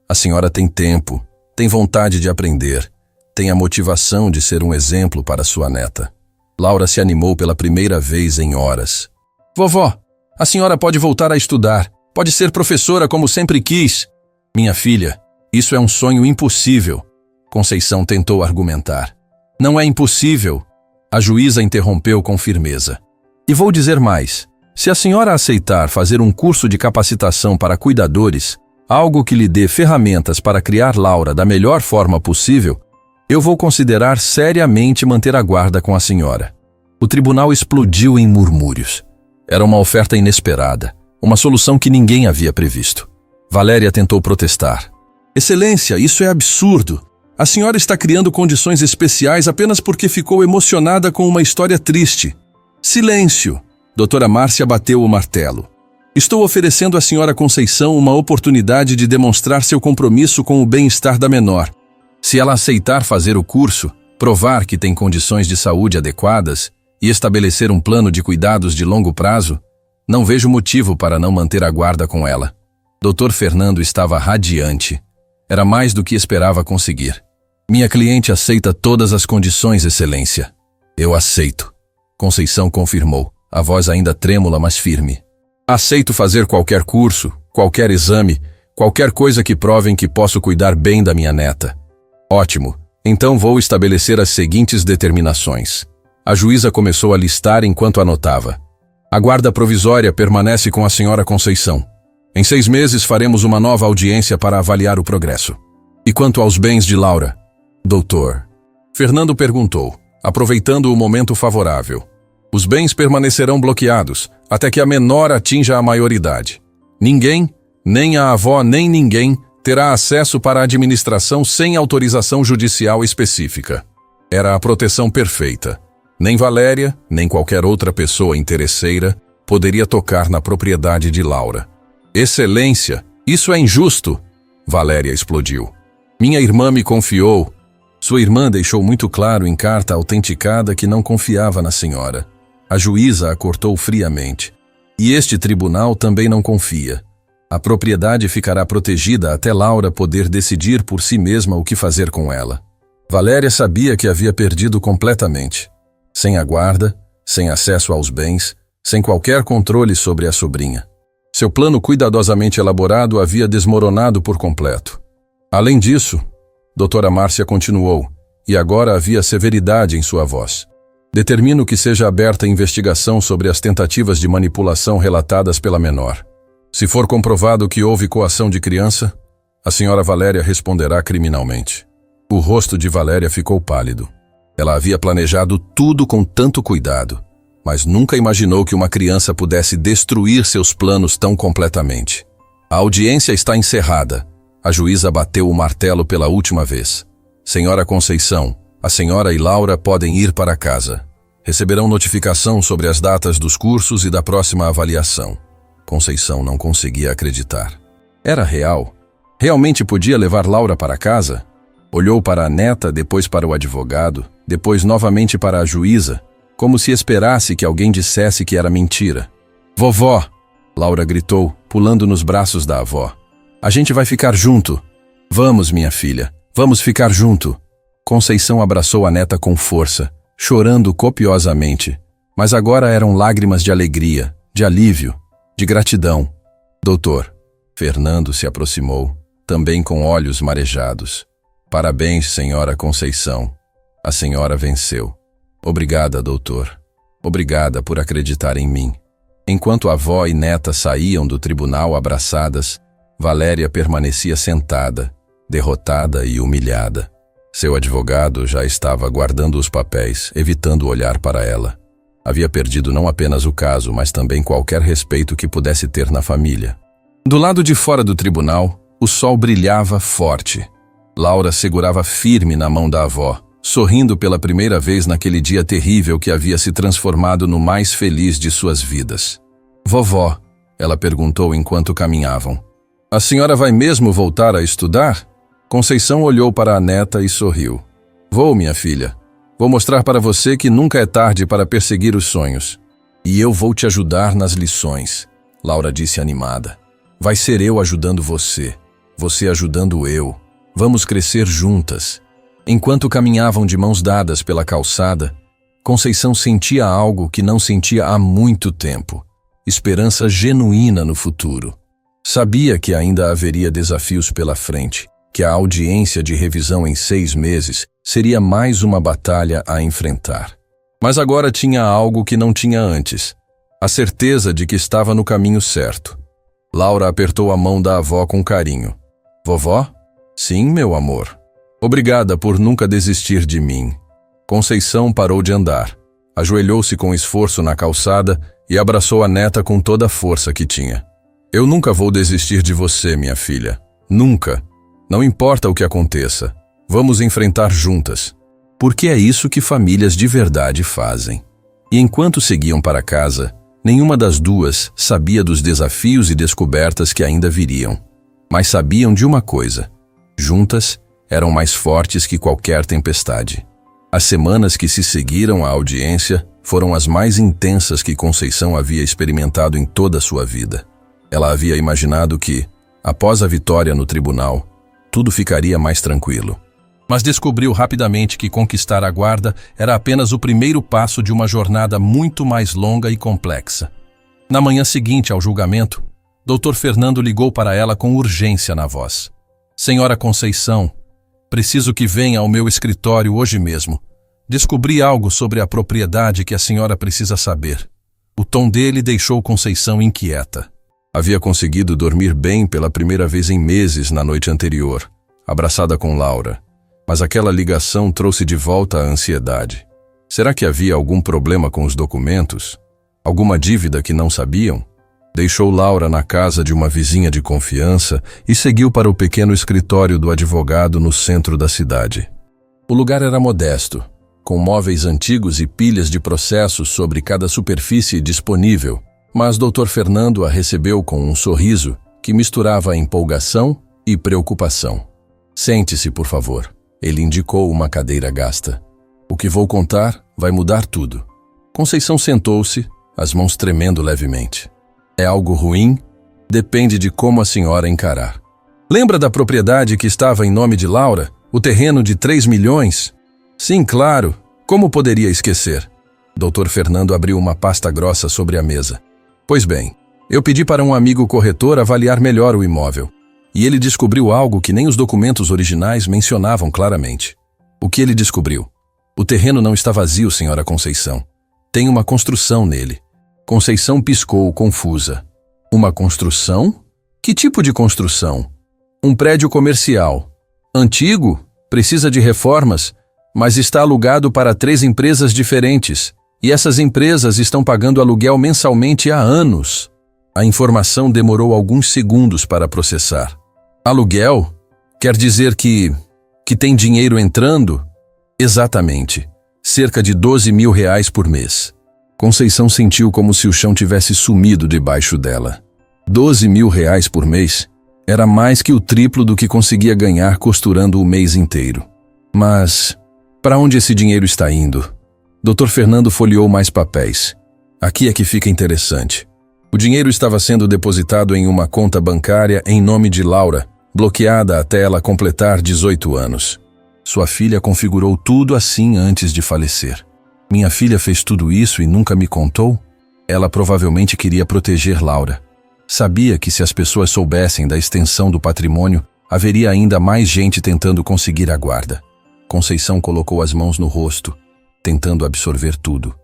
A senhora tem tempo, tem vontade de aprender, tem a motivação de ser um exemplo para sua neta. Laura se animou pela primeira vez em horas. Vovó, a senhora pode voltar a estudar, pode ser professora como sempre quis. Minha filha, isso é um sonho impossível. Conceição tentou argumentar. Não é impossível. A juíza interrompeu com firmeza. E vou dizer mais. Se a senhora aceitar fazer um curso de capacitação para cuidadores, algo que lhe dê ferramentas para criar Laura da melhor forma possível, eu vou considerar seriamente manter a guarda com a senhora. O tribunal explodiu em murmúrios. Era uma oferta inesperada, uma solução que ninguém havia previsto. Valéria tentou protestar. Excelência, isso é absurdo. A senhora está criando condições especiais apenas porque ficou emocionada com uma história triste. Silêncio! Doutora Márcia bateu o martelo. Estou oferecendo à senhora Conceição uma oportunidade de demonstrar seu compromisso com o bem-estar da menor. Se ela aceitar fazer o curso, provar que tem condições de saúde adequadas e estabelecer um plano de cuidados de longo prazo, não vejo motivo para não manter a guarda com ela. Dr. Fernando estava radiante. Era mais do que esperava conseguir. Minha cliente aceita todas as condições, Excelência. Eu aceito. Conceição confirmou, a voz ainda trêmula, mas firme. Aceito fazer qualquer curso, qualquer exame, qualquer coisa que provem que posso cuidar bem da minha neta. Ótimo. Então vou estabelecer as seguintes determinações. A juíza começou a listar enquanto anotava. A guarda provisória permanece com a senhora Conceição. Em 6 meses faremos uma nova audiência para avaliar o progresso. E quanto aos bens de Laura? Doutor. Fernando perguntou, aproveitando o momento favorável. Os bens permanecerão bloqueados, até que a menor atinja a maioridade. Ninguém, nem a avó nem ninguém, terá acesso para a administração sem autorização judicial específica. Era a proteção perfeita. Nem Valéria, nem qualquer outra pessoa interesseira poderia tocar na propriedade de Laura. Excelência, isso é injusto! Valéria explodiu. Minha irmã me confiou. Sua irmã deixou muito claro em carta autenticada que não confiava na senhora. A juíza a cortou friamente. E este tribunal também não confia. A propriedade ficará protegida até Laura poder decidir por si mesma o que fazer com ela. Valéria sabia que havia perdido completamente. Sem a guarda, sem acesso aos bens, sem qualquer controle sobre a sobrinha. Seu plano cuidadosamente elaborado havia desmoronado por completo. Além disso, doutora Márcia continuou, e agora havia severidade em sua voz. Determino que seja aberta investigação sobre as tentativas de manipulação relatadas pela menor. Se for comprovado que houve coação de criança, a senhora Valéria responderá criminalmente. O rosto de Valéria ficou pálido. Ela havia planejado tudo com tanto cuidado, mas nunca imaginou que uma criança pudesse destruir seus planos tão completamente. A audiência está encerrada. A juíza bateu o martelo pela última vez. Senhora Conceição, a senhora e Laura podem ir para casa. Receberão notificação sobre as datas dos cursos e da próxima avaliação. Conceição não conseguia acreditar. Era real? Realmente podia levar Laura para casa? Olhou para a neta, depois para o advogado, depois novamente para a juíza, como se esperasse que alguém dissesse que era mentira. Vovó! Laura gritou, pulando nos braços da avó. A gente vai ficar junto. Vamos, minha filha, vamos ficar junto. Conceição abraçou a neta com força, chorando copiosamente, mas agora eram lágrimas de alegria, de alívio, de gratidão. Doutor. Fernando se aproximou, também com olhos marejados. Parabéns, senhora Conceição. A senhora venceu. Obrigada, doutor. Obrigada por acreditar em mim. Enquanto a avó e neta saíam do tribunal abraçadas, Valéria permanecia sentada, derrotada e humilhada. Seu advogado já estava guardando os papéis, evitando olhar para ela. Havia perdido não apenas o caso, mas também qualquer respeito que pudesse ter na família. Do lado de fora do tribunal, o sol brilhava forte. Laura segurava firme na mão da avó, sorrindo pela primeira vez naquele dia terrível que havia se transformado no mais feliz de suas vidas. Vovó, ela perguntou enquanto caminhavam. A senhora vai mesmo voltar a estudar? Conceição olhou para a neta e sorriu. Vou, minha filha. Vou mostrar para você que nunca é tarde para perseguir os sonhos. E eu vou te ajudar nas lições, Laura disse animada. Vai ser eu ajudando você, você ajudando eu. Vamos crescer juntas. Enquanto caminhavam de mãos dadas pela calçada, Conceição sentia algo que não sentia há muito tempo. Esperança genuína no futuro. Sabia que ainda haveria desafios pela frente, que a audiência de revisão em 6 meses seria mais uma batalha a enfrentar. Mas agora tinha algo que não tinha antes, a certeza de que estava no caminho certo. Laura apertou a mão da avó com carinho. Vovó? Sim, meu amor. Obrigada por nunca desistir de mim. Conceição parou de andar, ajoelhou-se com esforço na calçada e abraçou a neta com toda a força que tinha. Eu nunca vou desistir de você, minha filha. Nunca. Não importa o que aconteça. Vamos enfrentar juntas. Porque é isso que famílias de verdade fazem. E enquanto seguiam para casa, Nenhuma das duas sabia dos desafios e descobertas que ainda viriam. Mas sabiam de uma coisa: juntas, eram mais fortes que qualquer tempestade. As semanas que se seguiram à audiência foram as mais intensas que Conceição havia experimentado em toda a sua vida. Ela havia imaginado que, após a vitória no tribunal, tudo ficaria mais tranquilo. Mas descobriu rapidamente que conquistar a guarda era apenas o primeiro passo de uma jornada muito mais longa e complexa. Na manhã seguinte ao julgamento, Dr. Fernando ligou para ela com urgência na voz. Senhora Conceição, preciso que venha ao meu escritório hoje mesmo. Descobri algo sobre a propriedade que a senhora precisa saber. O tom dele deixou Conceição inquieta. Havia conseguido dormir bem pela primeira vez em meses na noite anterior, abraçada com Laura. Mas aquela ligação trouxe de volta a ansiedade. Será que havia algum problema com os documentos? Alguma dívida que não sabiam? Deixou Laura na casa de uma vizinha de confiança e seguiu para o pequeno escritório do advogado no centro da cidade. O lugar era modesto, com móveis antigos e pilhas de processos sobre cada superfície disponível, mas Dr. Fernando a recebeu com um sorriso que misturava empolgação e preocupação. Sente-se, por favor. Ele indicou uma cadeira gasta. O que vou contar vai mudar tudo. Conceição sentou-se, as mãos tremendo levemente. É algo ruim? Depende de como a senhora encarar. Lembra da propriedade que estava em nome de Laura? O terreno de 3 milhões? Sim, claro. Como poderia esquecer? Dr. Fernando abriu uma pasta grossa sobre a mesa. Pois bem, eu pedi para um amigo corretor avaliar melhor o imóvel. E ele descobriu algo que nem os documentos originais mencionavam claramente. O que ele descobriu? O terreno não está vazio, senhora Conceição. Tem uma construção nele. Conceição piscou, confusa. Uma construção? Que tipo de construção? Um prédio comercial. Antigo? Precisa de reformas? Mas está alugado para 3 empresas diferentes. E essas empresas estão pagando aluguel mensalmente há anos. A informação demorou alguns segundos para processar. Aluguel? Quer dizer que tem dinheiro entrando? Exatamente. Cerca de 12 mil reais por mês. Conceição sentiu como se o chão tivesse sumido debaixo dela. 12 mil reais por mês era mais que o triplo do que conseguia ganhar costurando o mês inteiro. Mas, para onde esse dinheiro está indo? Dr. Fernando folheou mais papéis. Aqui é que fica interessante. O dinheiro estava sendo depositado em uma conta bancária em nome de Laura, bloqueada até ela completar 18 anos. Sua filha configurou tudo assim antes de falecer. Minha filha fez tudo isso e nunca me contou? Ela provavelmente queria proteger Laura. Sabia que se as pessoas soubessem da extensão do patrimônio, haveria ainda mais gente tentando conseguir a guarda. Conceição colocou as mãos no rosto, tentando absorver tudo.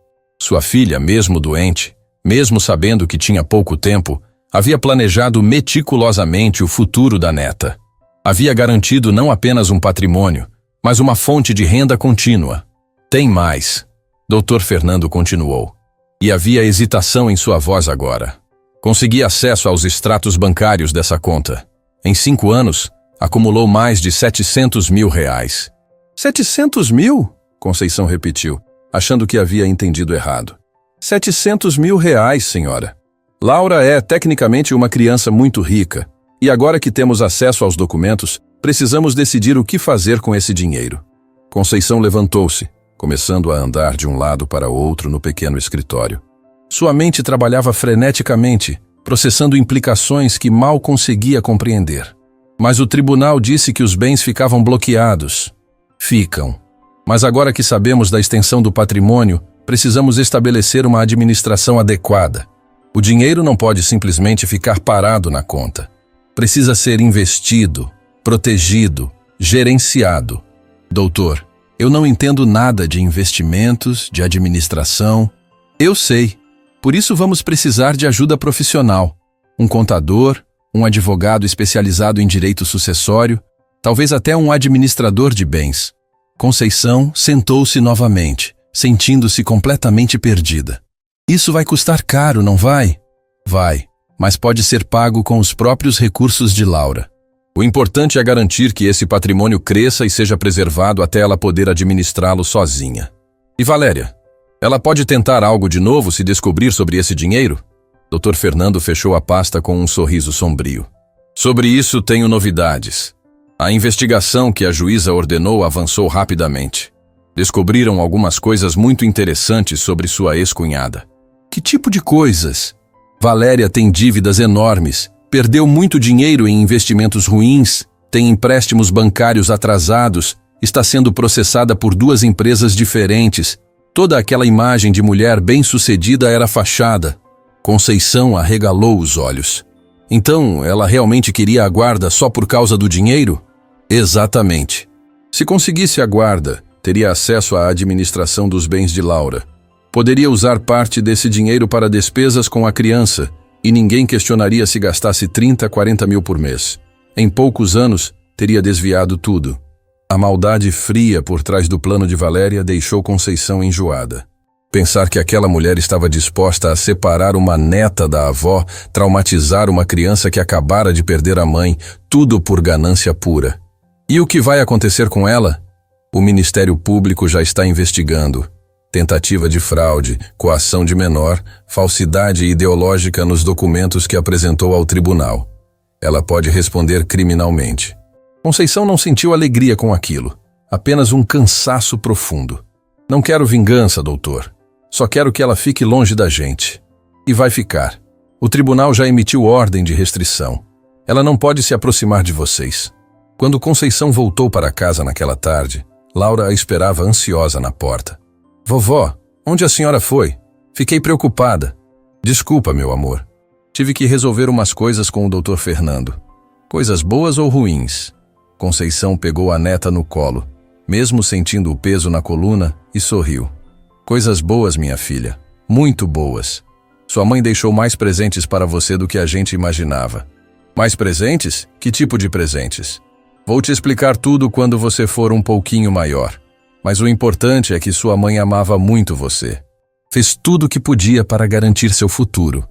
Sua filha, mesmo doente, mesmo sabendo que tinha pouco tempo, havia planejado meticulosamente o futuro da neta. Havia garantido não apenas um patrimônio, mas uma fonte de renda contínua. Tem mais. Dr. Fernando continuou. E havia hesitação em sua voz agora. Consegui acesso aos extratos bancários dessa conta. Em 5 anos, acumulou mais de 700 mil reais. 700 mil? Conceição repetiu, achando que havia entendido errado. 700 mil reais, senhora. Laura é, tecnicamente, uma criança muito rica. E agora que temos acesso aos documentos, precisamos decidir o que fazer com esse dinheiro. Conceição levantou-se, começando a andar de um lado para outro no pequeno escritório. Sua mente trabalhava freneticamente, processando implicações que mal conseguia compreender. Mas o tribunal disse que os bens ficavam bloqueados. Ficam. Mas agora que sabemos da extensão do patrimônio, precisamos estabelecer uma administração adequada. O dinheiro não pode simplesmente ficar parado na conta. Precisa ser investido, protegido, gerenciado. Doutor, eu não entendo nada de investimentos, de administração. Eu sei. Por isso vamos precisar de ajuda profissional. Um contador, um advogado especializado em direito sucessório, talvez até um administrador de bens. Conceição sentou-se novamente, sentindo-se completamente perdida. Isso vai custar caro, não vai? Vai, mas pode ser pago com os próprios recursos de Laura. O importante é garantir que esse patrimônio cresça e seja preservado até ela poder administrá-lo sozinha. E Valéria? Ela pode tentar algo de novo se descobrir sobre esse dinheiro? Dr. Fernando fechou a pasta com um sorriso sombrio. Sobre isso tenho novidades. A investigação que a juíza ordenou avançou rapidamente. Descobriram algumas coisas muito interessantes sobre sua ex-cunhada. Que tipo de coisas? Valéria tem dívidas enormes, perdeu muito dinheiro em investimentos ruins, tem empréstimos bancários atrasados, está sendo processada por 2 empresas diferentes. Toda aquela imagem de mulher bem-sucedida era fachada. Conceição arregalou os olhos. Então, ela realmente queria a guarda só por causa do dinheiro? Exatamente. Se conseguisse a guarda, teria acesso à administração dos bens de Laura. Poderia usar parte desse dinheiro para despesas com a criança, e ninguém questionaria se gastasse 30, 40 mil por mês. Em poucos anos, teria desviado tudo. A maldade fria por trás do plano de Valéria deixou Conceição enjoada. Pensar que aquela mulher estava disposta a separar uma neta da avó, traumatizar uma criança que acabara de perder a mãe, tudo por ganância pura. E o que vai acontecer com ela? O Ministério Público já está investigando. Tentativa de fraude, coação de menor, falsidade ideológica nos documentos que apresentou ao tribunal. Ela pode responder criminalmente. Conceição não sentiu alegria com aquilo, apenas um cansaço profundo. Não quero vingança, doutor. Só quero que ela fique longe da gente. E vai ficar. O tribunal já emitiu ordem de restrição. Ela não pode se aproximar de vocês. Quando Conceição voltou para casa naquela tarde, Laura a esperava ansiosa na porta. Vovó, onde a senhora foi? Fiquei preocupada. Desculpa, meu amor. Tive que resolver umas coisas com o Dr. Fernando. Coisas boas ou ruins? Conceição pegou a neta no colo, mesmo sentindo o peso na coluna, e sorriu. Coisas boas, minha filha. Muito boas. Sua mãe deixou mais presentes para você do que a gente imaginava. Mais presentes? Que tipo de presentes? Vou te explicar tudo quando você for um pouquinho maior. Mas o importante é que sua mãe amava muito você. Fez tudo o que podia para garantir seu futuro.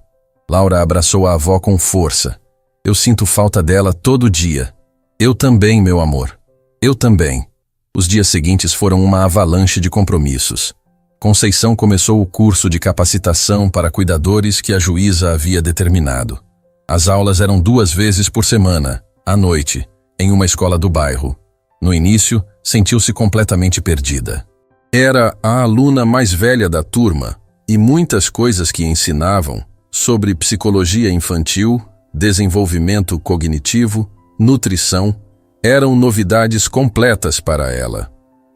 Laura abraçou a avó com força. Eu sinto falta dela todo dia. Eu também, meu amor. Eu também. Os dias seguintes foram uma avalanche de compromissos. Conceição começou o curso de capacitação para cuidadores que a juíza havia determinado. As aulas eram 2 vezes por semana, à noite, em uma escola do bairro. No início, sentiu-se completamente perdida. Era a aluna mais velha da turma e muitas coisas que ensinavam sobre psicologia infantil, desenvolvimento cognitivo, nutrição, eram novidades completas para ela.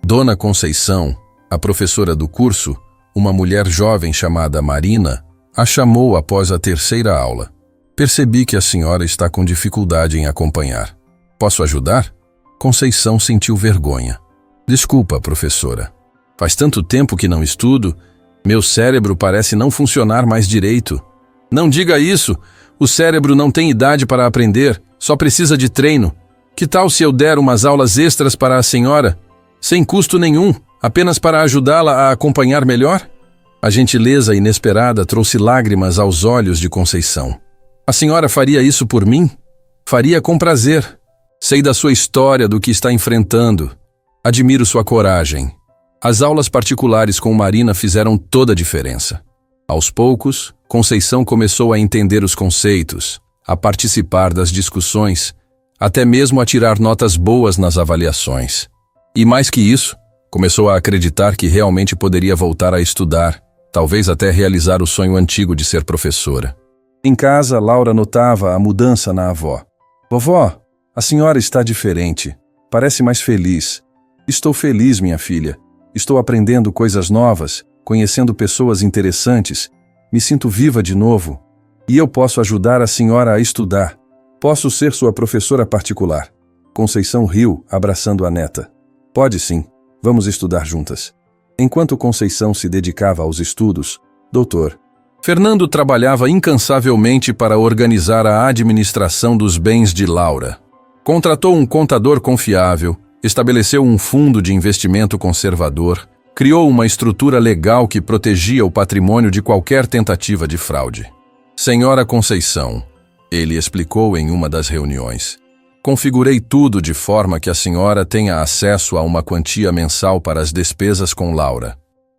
Dona Conceição, a professora do curso, uma mulher jovem chamada Marina, a chamou após a 3ª aula. Percebi que a senhora está com dificuldade em acompanhar. Posso ajudar? Conceição sentiu vergonha. Desculpa, professora. Faz tanto tempo que não estudo, meu cérebro parece não funcionar mais direito. Não diga isso! O cérebro não tem idade para aprender, só precisa de treino. Que tal se eu der umas aulas extras para a senhora? Sem custo nenhum, apenas para ajudá-la a acompanhar melhor? A gentileza inesperada trouxe lágrimas aos olhos de Conceição. A senhora faria isso por mim? Faria com prazer. Sei da sua história, do que está enfrentando. Admiro sua coragem. As aulas particulares com Marina fizeram toda a diferença. Aos poucos, Conceição começou a entender os conceitos, a participar das discussões, até mesmo a tirar notas boas nas avaliações. E mais que isso, começou a acreditar que realmente poderia voltar a estudar, talvez até realizar o sonho antigo de ser professora. Em casa, Laura notava a mudança na avó. Vovó, a senhora está diferente. Parece mais feliz. Estou feliz, minha filha. Estou aprendendo coisas novas, conhecendo pessoas interessantes. Me sinto viva de novo. E eu posso ajudar a senhora a estudar. Posso ser sua professora particular. Conceição riu, abraçando a neta. Pode sim. Vamos estudar juntas. Enquanto Conceição se dedicava aos estudos, Dr. Fernando trabalhava incansavelmente para organizar a administração dos bens de Laura. Contratou um contador confiável, estabeleceu um fundo de investimento conservador, criou uma estrutura legal que protegia o patrimônio de qualquer tentativa de fraude. Senhora Conceição, ele explicou em uma das reuniões, configurei tudo de forma que a senhora tenha acesso a uma quantia mensal para as despesas com Laura.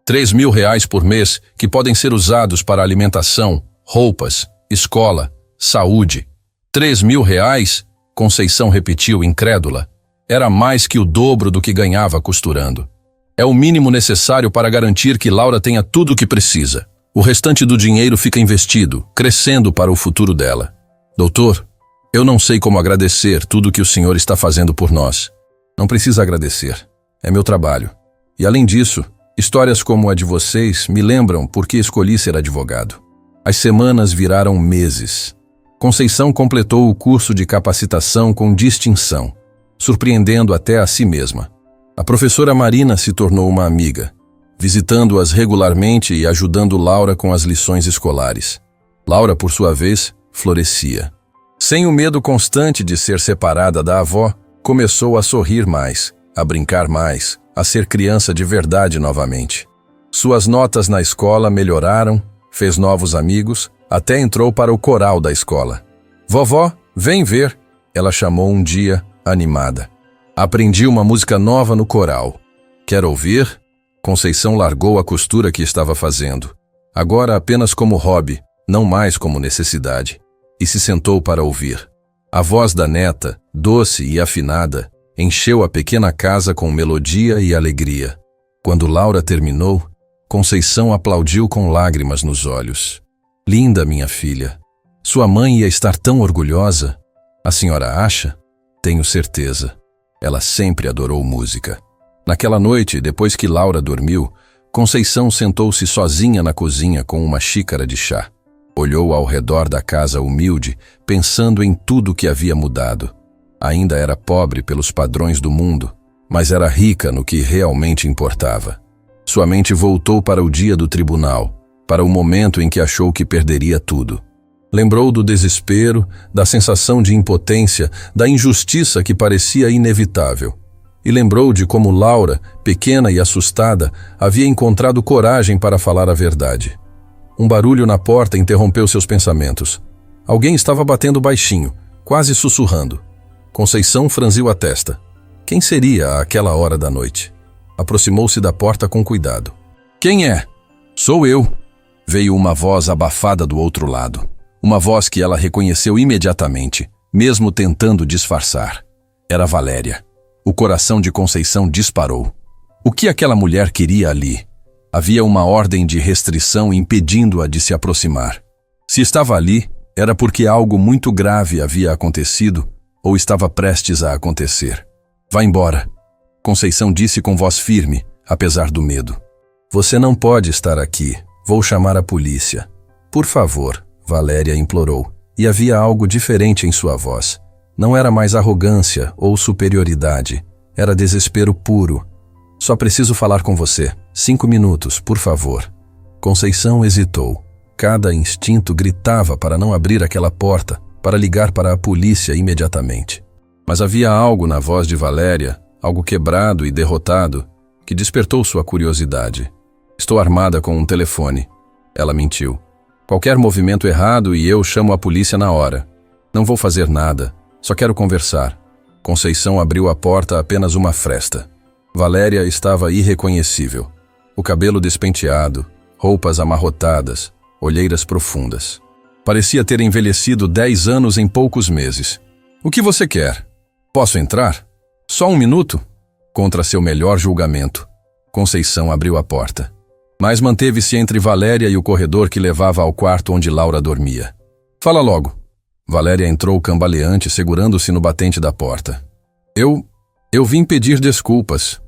R$ 3.000 por mês que podem ser usados para alimentação, roupas, escola, saúde. R$ 3.000? Conceição repetiu, incrédula. Era mais que o dobro do que ganhava costurando. É o mínimo necessário para garantir que Laura tenha tudo o que precisa. O restante do dinheiro fica investido, crescendo para o futuro dela. Doutor, eu não sei como agradecer tudo o que o senhor está fazendo por nós. Não precisa agradecer. É meu trabalho. E além disso, histórias como a de vocês me lembram por que escolhi ser advogado. As semanas viraram meses. Conceição completou o curso de capacitação com distinção, surpreendendo até a si mesma. A professora Marina se tornou uma amiga, visitando-as regularmente e ajudando Laura com as lições escolares. Laura, por sua vez, florescia. Sem o medo constante de ser separada da avó, começou a sorrir mais, a brincar mais, a ser criança de verdade novamente. Suas notas na escola melhoraram, fez novos amigos, até entrou para o coral da escola. Vovó, vem ver, ela chamou um dia, animada. Aprendi uma música nova no coral. Quer ouvir? Conceição largou a costura que estava fazendo, agora apenas como hobby, não mais como necessidade, e se sentou para ouvir. A voz da neta, doce e afinada, encheu a pequena casa com melodia e alegria. Quando Laura terminou, Conceição aplaudiu com lágrimas nos olhos. Linda, minha filha. Sua mãe ia estar tão orgulhosa. A senhora acha? Tenho certeza. Ela sempre adorou música. Naquela noite, depois que Laura dormiu, Conceição sentou-se sozinha na cozinha com uma xícara de chá. Olhou ao redor da casa humilde, pensando em tudo que havia mudado. Ainda era pobre pelos padrões do mundo, mas era rica no que realmente importava. Sua mente voltou para o dia do tribunal, para o momento em que achou que perderia tudo. Lembrou do desespero, da sensação de impotência, da injustiça que parecia inevitável. E lembrou de como Laura, pequena e assustada, havia encontrado coragem para falar a verdade. Um barulho na porta interrompeu seus pensamentos. Alguém estava batendo baixinho, quase sussurrando. Conceição franziu a testa. Quem seria àquela hora da noite? Aproximou-se da porta com cuidado. Quem é? Sou eu. Veio uma voz abafada do outro lado. Uma voz que ela reconheceu imediatamente, mesmo tentando disfarçar. Era Valéria. O coração de Conceição disparou. O que aquela mulher queria ali? Havia uma ordem de restrição impedindo-a de se aproximar. Se estava ali, era porque algo muito grave havia acontecido ou estava prestes a acontecer. Vá embora, Conceição disse com voz firme, apesar do medo. Você não pode estar aqui. Vou chamar a polícia. Por favor, Valéria implorou, e havia algo diferente em sua voz. Não era mais arrogância ou superioridade, era desespero puro. Só preciso falar com você. 5 minutos, por favor. Conceição hesitou. Cada instinto gritava para não abrir aquela porta, para ligar para a polícia imediatamente. Mas havia algo na voz de Valéria, algo quebrado e derrotado, que despertou sua curiosidade. Estou armada com um telefone. Ela mentiu. Qualquer movimento errado e eu chamo a polícia na hora. Não vou fazer nada, só quero conversar. Conceição abriu a porta apenas uma fresta. Valéria estava irreconhecível. O cabelo despenteado, roupas amarrotadas, olheiras profundas. Parecia ter envelhecido 10 anos em poucos meses. O que você quer? Posso entrar? Só 1 minuto? Contra seu melhor julgamento, Conceição abriu a porta. Mas manteve-se entre Valéria e o corredor que levava ao quarto onde Laura dormia. Fala logo. Valéria entrou cambaleante, segurando-se no batente da porta. Eu vim pedir desculpas.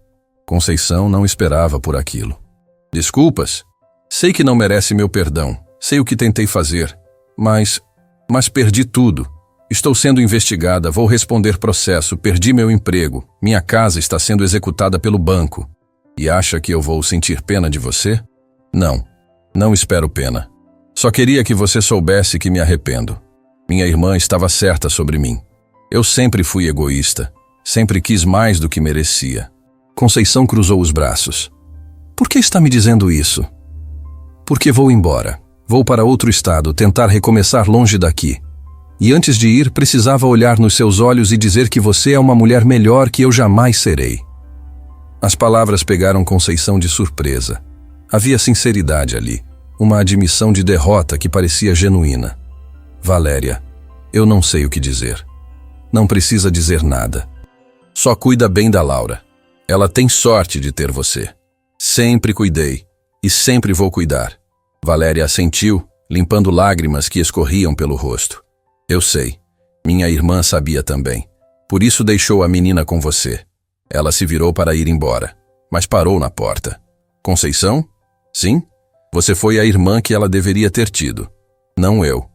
Conceição não esperava por aquilo. Desculpas? Sei que não merece meu perdão. Sei o que tentei fazer. Mas perdi tudo. Estou sendo investigada, vou responder processo, perdi meu emprego. Minha casa está sendo executada pelo banco. E acha que eu vou sentir pena de você? Não espero pena. Só queria que você soubesse que me arrependo. Minha irmã estava certa sobre mim. Eu sempre fui egoísta. Sempre quis mais do que merecia. Conceição cruzou os braços. Por que está me dizendo isso? Porque vou embora. Vou para outro estado, tentar recomeçar longe daqui. E antes de ir, precisava olhar nos seus olhos e dizer que você é uma mulher melhor que eu jamais serei. As palavras pegaram Conceição de surpresa. Havia sinceridade ali, uma admissão de derrota que parecia genuína. Valéria, eu não sei o que dizer. Não precisa dizer nada. Só cuida bem da Laura. Ela tem sorte de ter você. Sempre cuidei e sempre vou cuidar. Valéria assentiu, limpando lágrimas que escorriam pelo rosto. Eu sei. Minha irmã sabia também. Por isso deixou a menina com você. Ela se virou para ir embora, mas parou na porta. Conceição? Sim? Você foi a irmã que ela deveria ter tido. Não eu.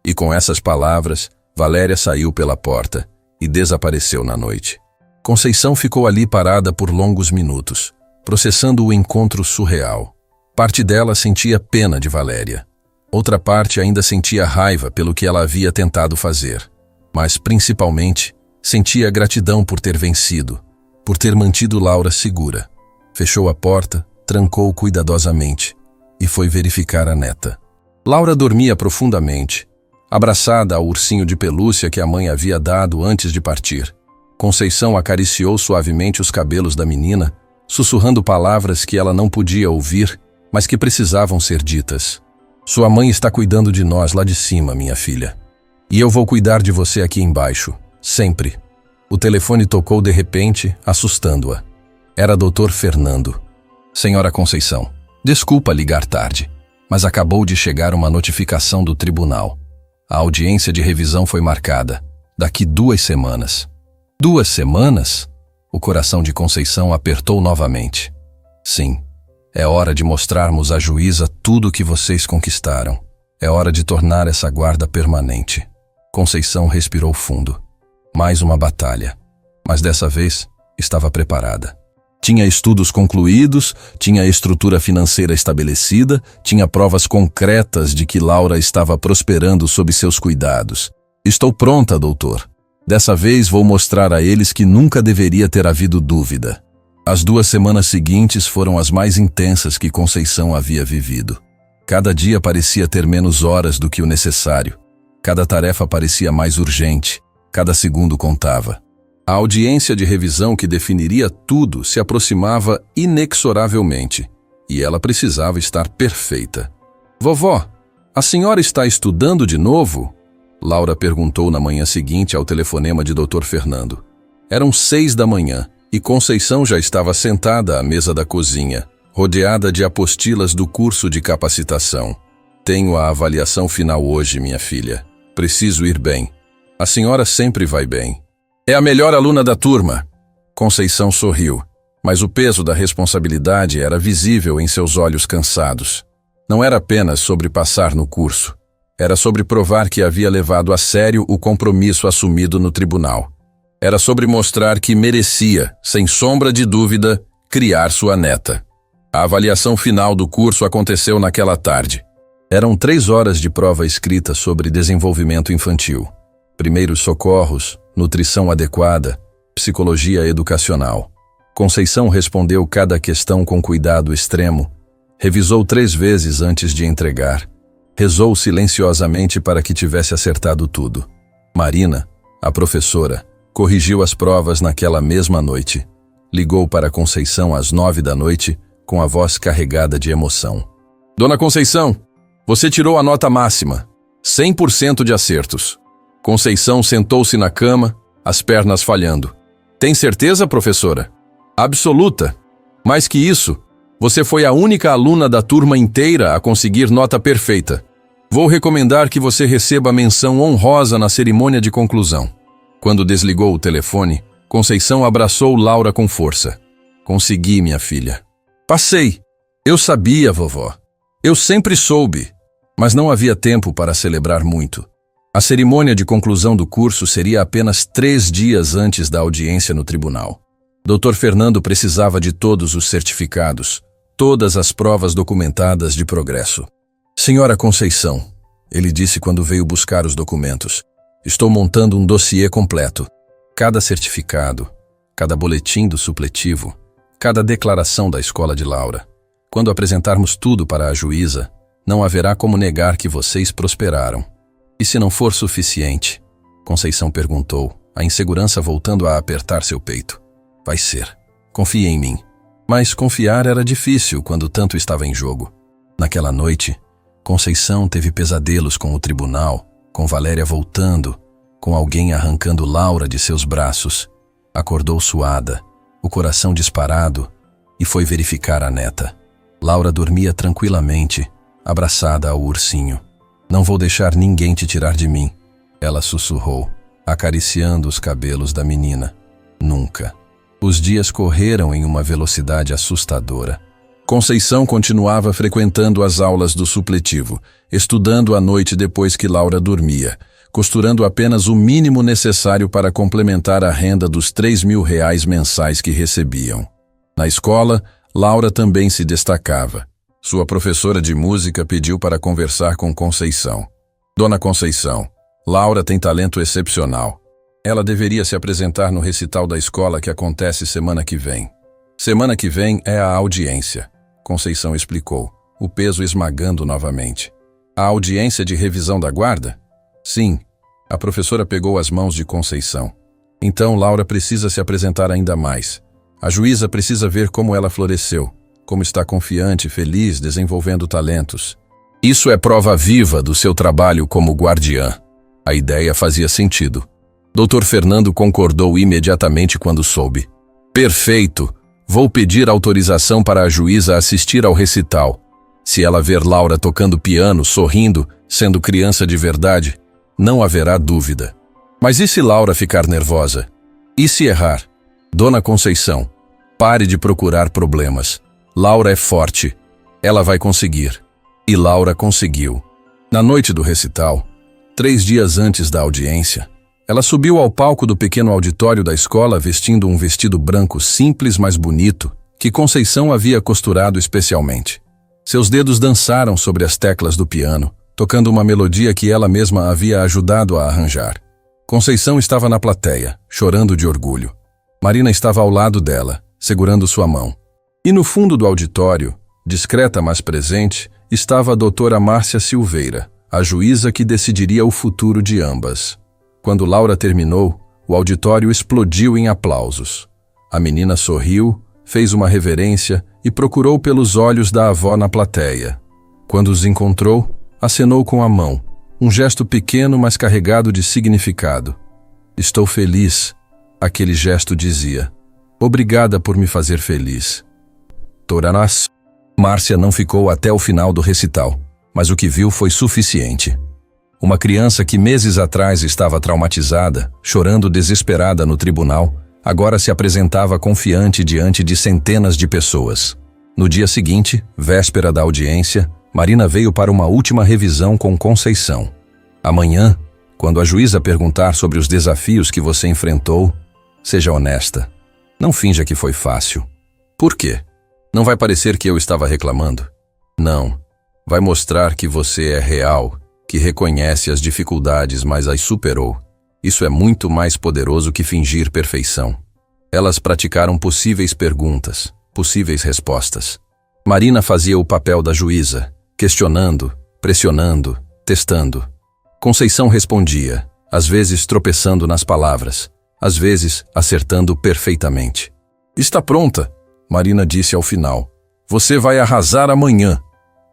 E com essas palavras, Valéria saiu pela porta e desapareceu na noite. Conceição ficou ali parada por longos minutos, processando o encontro surreal. Parte dela sentia pena de Valéria. Outra parte ainda sentia raiva pelo que ela havia tentado fazer. Mas, principalmente, sentia gratidão por ter vencido, por ter mantido Laura segura. Fechou a porta, trancou cuidadosamente e foi verificar a neta. Laura dormia profundamente, abraçada ao ursinho de pelúcia que a mãe havia dado antes de partir. Conceição acariciou suavemente os cabelos da menina, sussurrando palavras que ela não podia ouvir, mas que precisavam ser ditas. Sua mãe está cuidando de nós lá de cima, minha filha. E eu vou cuidar de você aqui embaixo, sempre. O telefone tocou de repente, assustando-a. Era Dr. Fernando. Senhora Conceição, desculpa ligar tarde, mas acabou de chegar uma notificação do tribunal. A audiência de revisão foi marcada. Daqui 2 semanas. 2 semanas? O coração de Conceição apertou novamente. Sim, é hora de mostrarmos à juíza tudo o que vocês conquistaram. É hora de tornar essa guarda permanente. Conceição respirou fundo. Mais uma batalha. Mas dessa vez, estava preparada. Tinha estudos concluídos, tinha estrutura financeira estabelecida, tinha provas concretas de que Laura estava prosperando sob seus cuidados. Estou pronta, doutor. Dessa vez vou mostrar a eles que nunca deveria ter havido dúvida. As 2 semanas seguintes foram as mais intensas que Conceição havia vivido. Cada dia parecia ter menos horas do que o necessário. Cada tarefa parecia mais urgente. Cada segundo contava. A audiência de revisão que definiria tudo se aproximava inexoravelmente, e ela precisava estar perfeita. Vovó, a senhora está estudando de novo? Laura perguntou na manhã seguinte ao telefonema de Dr. Fernando. Eram 6 da manhã, e Conceição já estava sentada à mesa da cozinha, rodeada de apostilas do curso de capacitação. Tenho a avaliação final hoje, minha filha. Preciso ir bem. A senhora sempre vai bem. É a melhor aluna da turma. Conceição sorriu, mas o peso da responsabilidade era visível em seus olhos cansados. Não era apenas sobre passar no curso. Era sobre provar que havia levado a sério o compromisso assumido no tribunal. Era sobre mostrar que merecia, sem sombra de dúvida, criar sua neta. A avaliação final do curso aconteceu naquela tarde. Eram 3 horas de prova escrita sobre desenvolvimento infantil. Primeiros socorros, nutrição adequada, psicologia educacional. Conceição respondeu cada questão com cuidado extremo, revisou 3 vezes antes de entregar, rezou silenciosamente para que tivesse acertado tudo. Marina, a professora, corrigiu as provas naquela mesma noite. Ligou para Conceição às 9 da noite, com a voz carregada de emoção. Dona Conceição, você tirou a nota máxima, 100% de acertos. Conceição sentou-se na cama, as pernas falhando. Tem certeza, professora? Absoluta. Mais que isso, você foi a única aluna da turma inteira a conseguir nota perfeita. Vou recomendar que você receba menção honrosa na cerimônia de conclusão. Quando desligou o telefone, Conceição abraçou Laura com força. Consegui, minha filha. Passei. Eu sabia, vovó. Eu sempre soube. Mas não havia tempo para celebrar muito. A cerimônia de conclusão do curso seria apenas 3 dias antes da audiência no tribunal. Dr. Fernando precisava de todos os certificados, todas as provas documentadas de progresso. Senhora Conceição, ele disse quando veio buscar os documentos, estou montando um dossiê completo. Cada certificado, cada boletim do supletivo, cada declaração da escola de Laura. Quando apresentarmos tudo para a juíza, não haverá como negar que vocês prosperaram. E se não for suficiente? Conceição perguntou, a insegurança voltando a apertar seu peito. Vai ser. Confie em mim. Mas confiar era difícil quando tanto estava em jogo. Naquela noite, Conceição teve pesadelos com o tribunal, com Valéria voltando, com alguém arrancando Laura de seus braços. Acordou suada, o coração disparado, e foi verificar a neta. Laura dormia tranquilamente, abraçada ao ursinho. Não vou deixar ninguém te tirar de mim, ela sussurrou, acariciando os cabelos da menina. Nunca. Os dias correram em uma velocidade assustadora. Conceição continuava frequentando as aulas do supletivo, estudando à noite depois que Laura dormia, costurando apenas o mínimo necessário para complementar a renda dos R$3.000 mensais que recebiam. Na escola, Laura também se destacava. Sua professora de música pediu para conversar com Conceição. Dona Conceição, Laura tem talento excepcional. Ela deveria se apresentar no recital da escola que acontece semana que vem. Semana que vem é a audiência, Conceição explicou, o peso esmagando novamente. A audiência de revisão da guarda? Sim, a professora pegou as mãos de Conceição. Então Laura precisa se apresentar ainda mais. A juíza precisa ver como ela floresceu, como está confiante, feliz, desenvolvendo talentos. Isso é prova viva do seu trabalho como guardiã. A ideia fazia sentido. Dr. Fernando concordou imediatamente quando soube. Perfeito! Vou pedir autorização para a juíza assistir ao recital. Se ela ver Laura tocando piano, sorrindo, sendo criança de verdade, não haverá dúvida. Mas e se Laura ficar nervosa? E se errar? Dona Conceição, pare de procurar problemas. Laura é forte. Ela vai conseguir. E Laura conseguiu. Na noite do recital, 3 dias antes da audiência, ela subiu ao palco do pequeno auditório da escola vestindo um vestido branco simples, mas bonito, que Conceição havia costurado especialmente. Seus dedos dançaram sobre as teclas do piano, tocando uma melodia que ela mesma havia ajudado a arranjar. Conceição estava na plateia, chorando de orgulho. Marina estava ao lado dela, segurando sua mão. E no fundo do auditório, discreta mas presente, estava a doutora Márcia Silveira, a juíza que decidiria o futuro de ambas. Quando Laura terminou, o auditório explodiu em aplausos. A menina sorriu, fez uma reverência e procurou pelos olhos da avó na plateia. Quando os encontrou, acenou com a mão, um gesto pequeno mas carregado de significado. Estou feliz, aquele gesto dizia. Obrigada por me fazer feliz. Toranás. Márcia não ficou até o final do recital, mas o que viu foi suficiente. Uma criança que meses atrás estava traumatizada, chorando desesperada no tribunal, agora se apresentava confiante diante de centenas de pessoas. No dia seguinte, véspera da audiência, Marina veio para uma última revisão com Conceição. Amanhã, quando a juíza perguntar sobre os desafios que você enfrentou, seja honesta. Não finja que foi fácil. Por quê? Não vai parecer que eu estava reclamando? Não. Vai mostrar que você é real, que reconhece as dificuldades, mas as superou. Isso é muito mais poderoso que fingir perfeição. Elas praticaram possíveis perguntas, possíveis respostas. Marina fazia o papel da juíza, questionando, pressionando, testando. Conceição respondia, às vezes tropeçando nas palavras, às vezes acertando perfeitamente. Está pronta, Marina disse ao final. Você vai arrasar amanhã.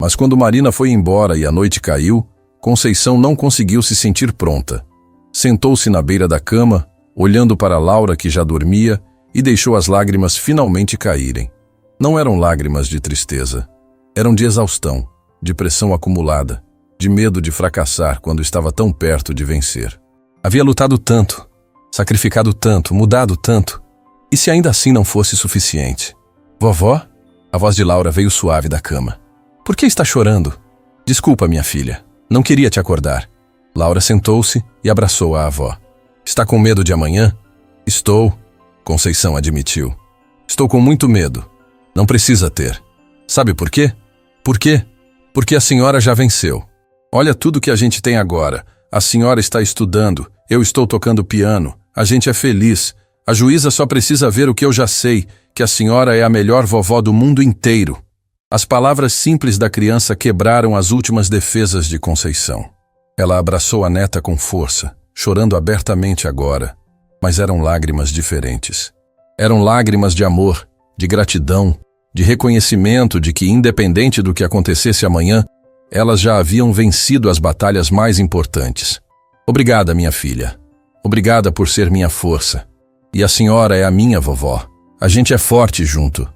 Mas quando Marina foi embora e a noite caiu, Conceição não conseguiu se sentir pronta. Sentou-se na beira da cama, olhando para Laura que já dormia, e deixou as lágrimas finalmente caírem. Não eram lágrimas de tristeza. Eram de exaustão, de pressão acumulada, de medo de fracassar quando estava tão perto de vencer. Havia lutado tanto, sacrificado tanto, mudado tanto. E se ainda assim não fosse suficiente? Vovó? A voz de Laura veio suave da cama. Por que está chorando? Desculpa, minha filha. Não queria te acordar. Laura sentou-se e abraçou a avó. Está com medo de amanhã? Estou, Conceição admitiu. Estou com muito medo. Não precisa ter. Sabe por quê? Por quê? Porque a senhora já venceu. Olha tudo que a gente tem agora. A senhora está estudando, eu estou tocando piano, a gente é feliz. A juíza só precisa ver o que eu já sei, que a senhora é a melhor vovó do mundo inteiro. As palavras simples da criança quebraram as últimas defesas de Conceição. Ela abraçou a neta com força, chorando abertamente agora, mas eram lágrimas diferentes. Eram lágrimas de amor, de gratidão, de reconhecimento de que, independente do que acontecesse amanhã, elas já haviam vencido as batalhas mais importantes. Obrigada, minha filha. Obrigada por ser minha força. E a senhora é a minha vovó. A gente é forte junto.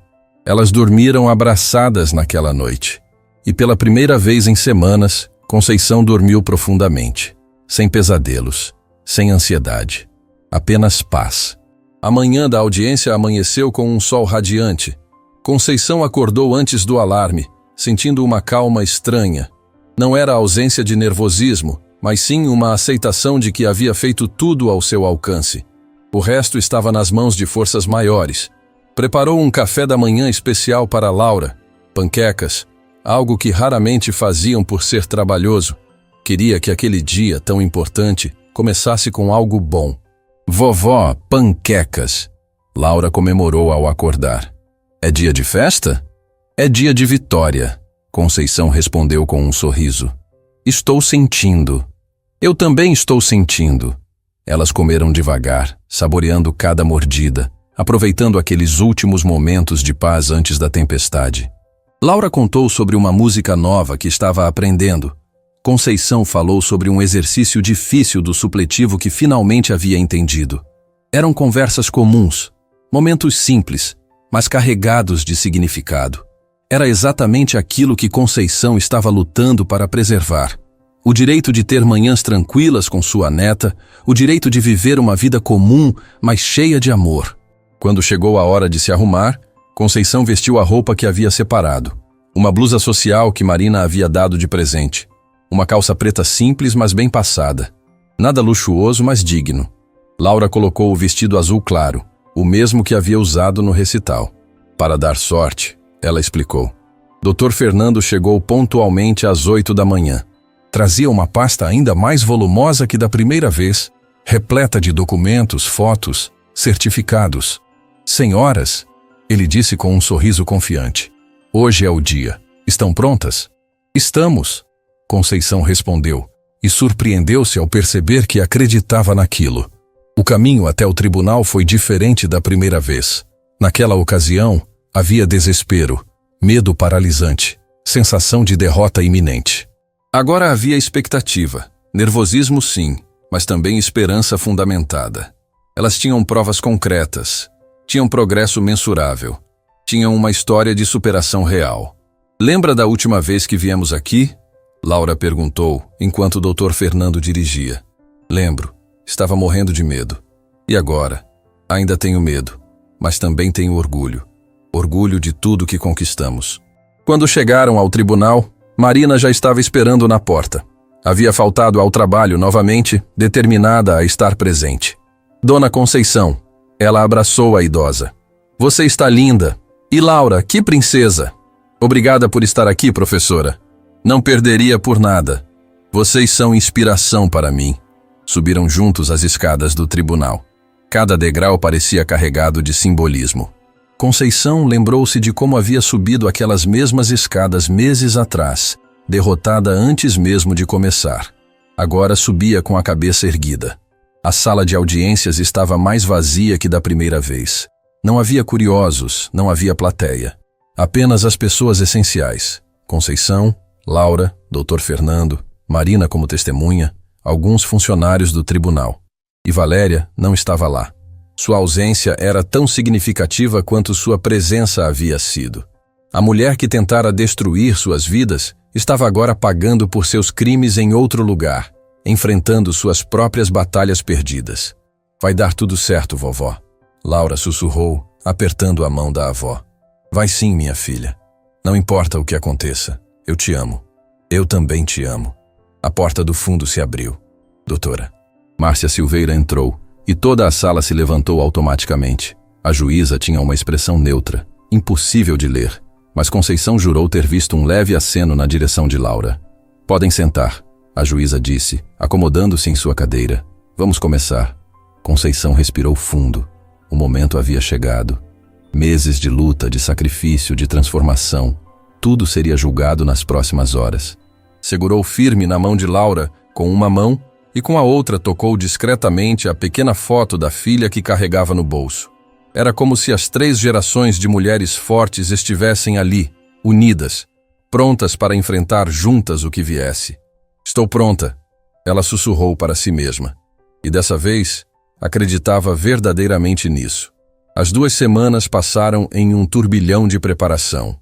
Elas dormiram abraçadas naquela noite. E pela primeira vez em semanas, Conceição dormiu profundamente, sem pesadelos, sem ansiedade. Apenas paz. A manhã da audiência amanheceu com um sol radiante. Conceição acordou antes do alarme, sentindo uma calma estranha. Não era a ausência de nervosismo, mas sim uma aceitação de que havia feito tudo ao seu alcance. O resto estava nas mãos de forças maiores. Preparou um café da manhã especial para Laura, panquecas, algo que raramente faziam por ser trabalhoso. Queria que aquele dia tão importante começasse com algo bom. Vovó, panquecas. Laura comemorou ao acordar. É dia de festa? É dia de vitória, Conceição respondeu com um sorriso. Estou sentindo. Eu também estou sentindo. Elas comeram devagar, saboreando cada mordida, aproveitando aqueles últimos momentos de paz antes da tempestade. Laura contou sobre uma música nova que estava aprendendo. Conceição falou sobre um exercício difícil do supletivo que finalmente havia entendido. Eram conversas comuns, momentos simples, mas carregados de significado. Era exatamente aquilo que Conceição estava lutando para preservar. O direito de ter manhãs tranquilas com sua neta, o direito de viver uma vida comum, mas cheia de amor. Quando chegou a hora de se arrumar, Conceição vestiu a roupa que havia separado. Uma blusa social que Marina havia dado de presente. Uma calça preta simples, mas bem passada. Nada luxuoso, mas digno. Laura colocou o vestido azul claro, o mesmo que havia usado no recital. Para dar sorte, ela explicou. Dr. Fernando chegou pontualmente às 8 da manhã. Trazia uma pasta ainda mais volumosa que da primeira vez, repleta de documentos, fotos, certificados. Senhoras, ele disse com um sorriso confiante. Hoje é o dia. Estão prontas? Estamos, Conceição respondeu, e surpreendeu-se ao perceber que acreditava naquilo. O caminho até o tribunal foi diferente da primeira vez. Naquela ocasião, havia desespero, medo paralisante, sensação de derrota iminente. Agora havia expectativa, nervosismo sim, mas também esperança fundamentada. Elas tinham provas concretas, tinham progresso mensurável, tinham uma história de superação real. Lembra da última vez que viemos aqui? Laura perguntou, enquanto o Dr. Fernando dirigia. Lembro, estava morrendo de medo. E agora? Ainda tenho medo, mas também tenho orgulho. Orgulho de tudo que conquistamos. Quando chegaram ao tribunal, Marina já estava esperando na porta. Havia faltado ao trabalho novamente, determinada a estar presente. Dona Conceição, ela abraçou a idosa. Você está linda. E Laura, que princesa! Obrigada por estar aqui, professora. Não perderia por nada. Vocês são inspiração para mim. Subiram juntos as escadas do tribunal. Cada degrau parecia carregado de simbolismo. Conceição lembrou-se de como havia subido aquelas mesmas escadas meses atrás, derrotada antes mesmo de começar. Agora subia com a cabeça erguida. A sala de audiências estava mais vazia que da primeira vez. Não havia curiosos, não havia plateia. Apenas as pessoas essenciais. Conceição, Laura, Dr. Fernando, Marina como testemunha, alguns funcionários do tribunal. E Valéria não estava lá. Sua ausência era tão significativa quanto sua presença havia sido. A mulher que tentara destruir suas vidas estava agora pagando por seus crimes em outro lugar, enfrentando suas próprias batalhas perdidas. Vai dar tudo certo, vovó. Laura sussurrou, apertando a mão da avó. Vai sim, minha filha. Não importa o que aconteça. Eu te amo. Eu também te amo. A porta do fundo se abriu. Doutora. Márcia Silveira entrou, e toda a sala se levantou automaticamente. A juíza tinha uma expressão neutra, impossível de ler, mas Conceição jurou ter visto um leve aceno na direção de Laura. Podem sentar, a juíza disse, acomodando-se em sua cadeira. Vamos começar. Conceição respirou fundo. O momento havia chegado. Meses de luta, de sacrifício, de transformação. Tudo seria julgado nas próximas horas. Segurou firme na mão de Laura, com uma mão, e com a outra tocou discretamente a pequena foto da filha que carregava no bolso. Era como se as 3 gerações de mulheres fortes estivessem ali, unidas, prontas para enfrentar juntas o que viesse. Estou pronta, ela sussurrou para si mesma. E dessa vez, acreditava verdadeiramente nisso. As 2 semanas passaram em um turbilhão de preparação.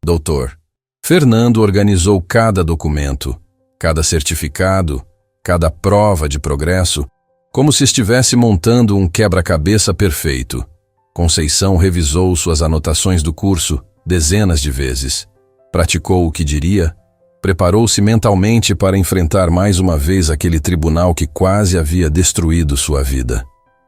Doutor Fernando organizou cada documento, cada certificado, cada prova de progresso, como se estivesse montando um quebra-cabeça perfeito. Conceição revisou suas anotações do curso dezenas de vezes. Praticou o que diria, preparou-se mentalmente para enfrentar mais uma vez aquele tribunal que quase havia destruído sua vida.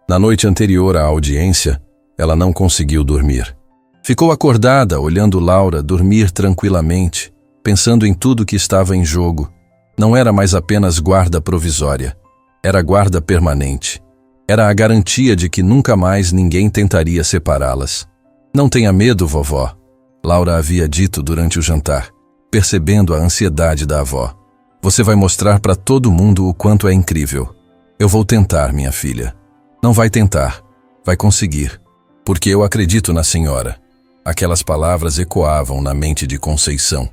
Na noite anterior à audiência, ela não conseguiu dormir. Ficou acordada, olhando Laura dormir tranquilamente, pensando em tudo que estava em jogo. Não era mais apenas guarda provisória, era guarda permanente. Era a garantia de que nunca mais ninguém tentaria separá-las. Não tenha medo, vovó, Laura havia dito durante o jantar, percebendo a ansiedade da avó. Você vai mostrar para todo mundo o quanto é incrível. Eu vou tentar, minha filha. Não vai tentar, vai conseguir. Porque eu acredito na senhora. Aquelas palavras ecoavam na mente de Conceição,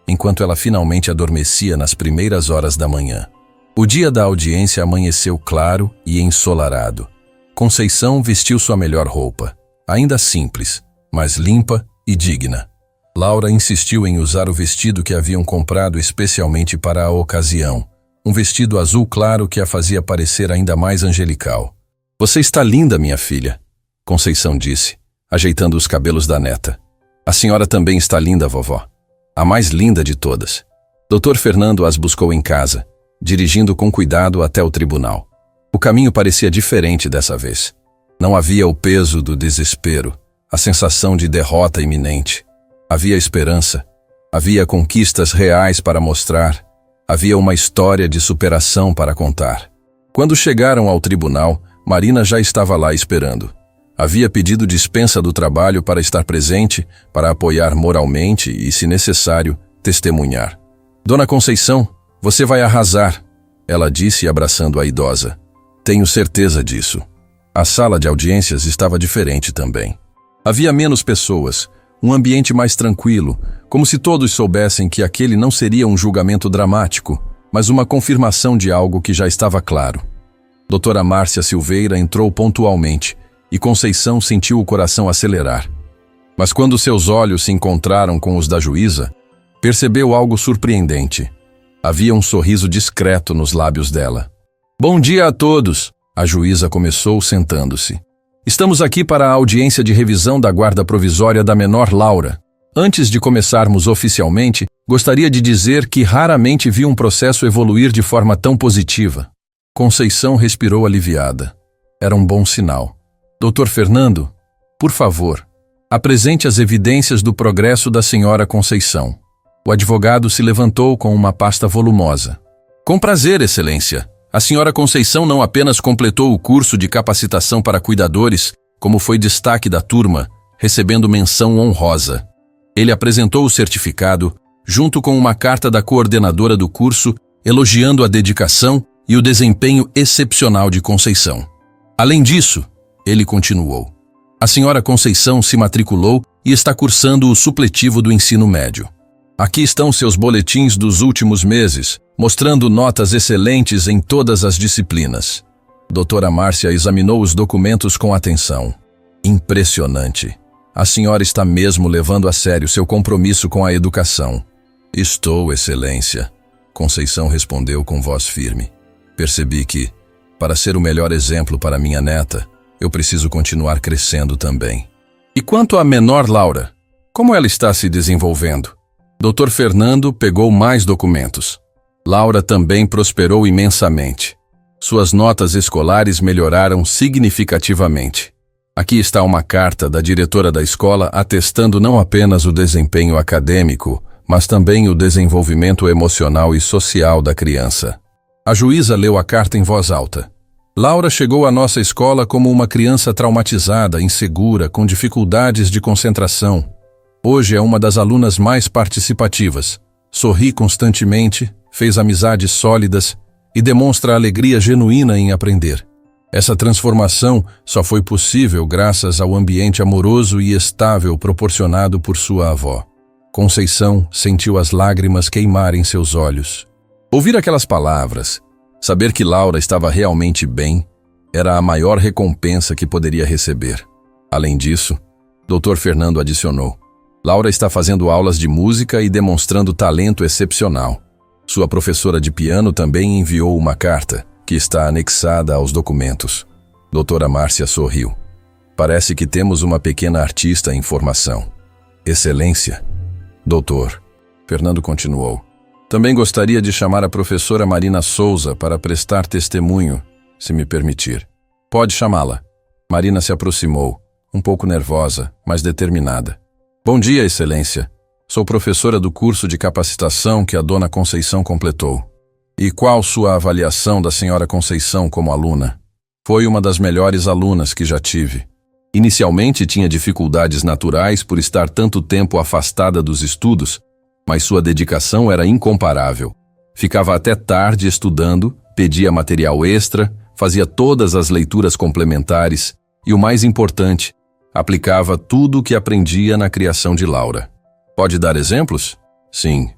enquanto ela finalmente adormecia nas primeiras horas da manhã. O dia da audiência amanheceu claro e ensolarado. Conceição vestiu sua melhor roupa, ainda simples, mas limpa e digna. Laura insistiu em usar o vestido que haviam comprado especialmente para a ocasião, um vestido azul claro que a fazia parecer ainda mais angelical. Você está linda, minha filha, Conceição disse, ajeitando os cabelos da neta. A senhora também está linda, vovó. A mais linda de todas. Dr. Fernando as buscou em casa, dirigindo com cuidado até o tribunal. O caminho parecia diferente dessa vez. Não havia o peso do desespero, a sensação de derrota iminente. Havia esperança, havia conquistas reais para mostrar, havia uma história de superação para contar. Quando chegaram ao tribunal, Marina já estava lá esperando. Havia pedido dispensa do trabalho para estar presente, para apoiar moralmente e, se necessário, testemunhar. Dona Conceição, você vai arrasar, ela disse abraçando a idosa. Tenho certeza disso. A sala de audiências estava diferente também. Havia menos pessoas, um ambiente mais tranquilo, como se todos soubessem que aquele não seria um julgamento dramático, mas uma confirmação de algo que já estava claro. Doutora Márcia Silveira entrou pontualmente, e Conceição sentiu o coração acelerar. Mas quando seus olhos se encontraram com os da juíza, percebeu algo surpreendente. Havia um sorriso discreto nos lábios dela. Bom dia a todos, a juíza começou sentando-se. Estamos aqui para a audiência de revisão da guarda provisória da menor Laura. Antes de começarmos oficialmente, gostaria de dizer que raramente vi um processo evoluir de forma tão positiva. Conceição respirou aliviada. Era um bom sinal. Dr. Fernando, por favor, apresente as evidências do progresso da senhora Conceição. O advogado se levantou com uma pasta volumosa. Com prazer, excelência. A senhora Conceição não apenas completou o curso de capacitação para cuidadores, como foi destaque da turma, recebendo menção honrosa. Ele apresentou o certificado, junto com uma carta da coordenadora do curso, elogiando a dedicação e o desempenho excepcional de Conceição. Além disso, ele continuou, a senhora Conceição se matriculou e está cursando o supletivo do ensino médio. Aqui estão seus boletins dos últimos meses, mostrando notas excelentes em todas as disciplinas. Doutora Márcia examinou os documentos com atenção. Impressionante. A senhora está mesmo levando a sério seu compromisso com a educação. Estou, excelência, Conceição respondeu com voz firme. Percebi que, para ser o melhor exemplo para minha neta, eu preciso continuar crescendo também. E quanto à menor Laura, como ela está se desenvolvendo? Dr. Fernando pegou mais documentos. Laura também prosperou imensamente. Suas notas escolares melhoraram significativamente. Aqui está uma carta da diretora da escola atestando não apenas o desempenho acadêmico, mas também o desenvolvimento emocional e social da criança. A juíza leu a carta em voz alta. Laura chegou à nossa escola como uma criança traumatizada, insegura, com dificuldades de concentração. Hoje é uma das alunas mais participativas. Sorri constantemente, fez amizades sólidas e demonstra alegria genuína em aprender. Essa transformação só foi possível graças ao ambiente amoroso e estável proporcionado por sua avó. Conceição sentiu as lágrimas queimarem seus olhos. Ouvir aquelas palavras, saber que Laura estava realmente bem, era a maior recompensa que poderia receber. Além disso, Dr. Fernando adicionou: Laura está fazendo aulas de música e demonstrando talento excepcional. Sua professora de piano também enviou uma carta, que está anexada aos documentos. Doutora Márcia sorriu. Parece que temos uma pequena artista em formação. Excelência. Doutor, Fernando continuou. Também gostaria de chamar a professora Marina Souza para prestar testemunho, se me permitir. Pode chamá-la. Marina se aproximou, um pouco nervosa, mas determinada. Bom dia, Excelência. Sou professora do curso de capacitação que a dona Conceição completou. E qual sua avaliação da senhora Conceição como aluna? Foi uma das melhores alunas que já tive. Inicialmente tinha dificuldades naturais por estar tanto tempo afastada dos estudos, mas sua dedicação era incomparável. Ficava até tarde estudando, pedia material extra, fazia todas as leituras complementares e, o mais importante, aplicava tudo o que aprendia na criação de Laura. Pode dar exemplos? Sim.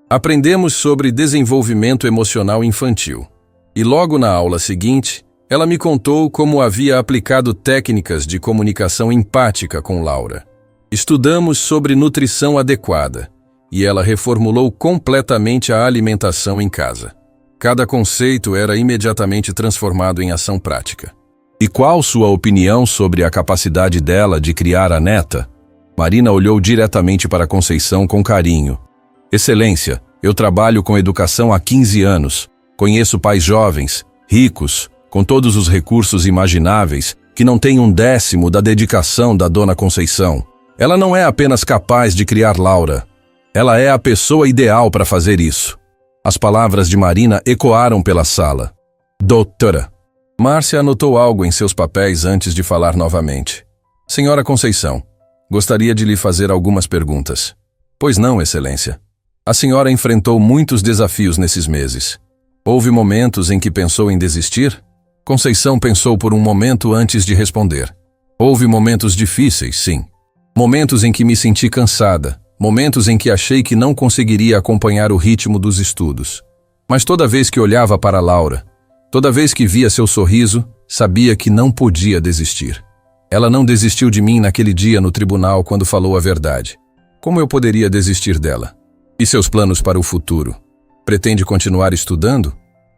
Aprendemos sobre desenvolvimento emocional infantil. E logo na aula seguinte, ela me contou como havia aplicado técnicas de comunicação empática com Laura. Estudamos sobre nutrição adequada, e ela reformulou completamente a alimentação em casa. Cada conceito era imediatamente transformado em ação prática. E qual sua opinião sobre a capacidade dela de criar a neta? Marina olhou diretamente para Conceição com carinho. Excelência, eu trabalho com educação há 15 anos. Conheço pais jovens, ricos, com todos os recursos imagináveis, que não têm 1/10 da dedicação da dona Conceição. Ela não é apenas capaz de criar Laura. Ela é a pessoa ideal para fazer isso. As palavras de Marina ecoaram pela sala. Doutora. Márcia anotou algo em seus papéis antes de falar novamente. Senhora Conceição, gostaria de lhe fazer algumas perguntas. Pois não, Excelência. A senhora enfrentou muitos desafios nesses meses. Houve momentos em que pensou em desistir? Conceição pensou por um momento antes de responder. Houve momentos difíceis, sim. Momentos em que me senti cansada. Momentos em que achei que não conseguiria acompanhar o ritmo dos estudos. Mas toda vez que olhava para Laura, toda vez que via seu sorriso, sabia que não podia desistir. Ela não desistiu de mim naquele dia no tribunal quando falou a verdade. Como eu poderia desistir dela? E seus planos para o futuro? Pretende continuar estudando?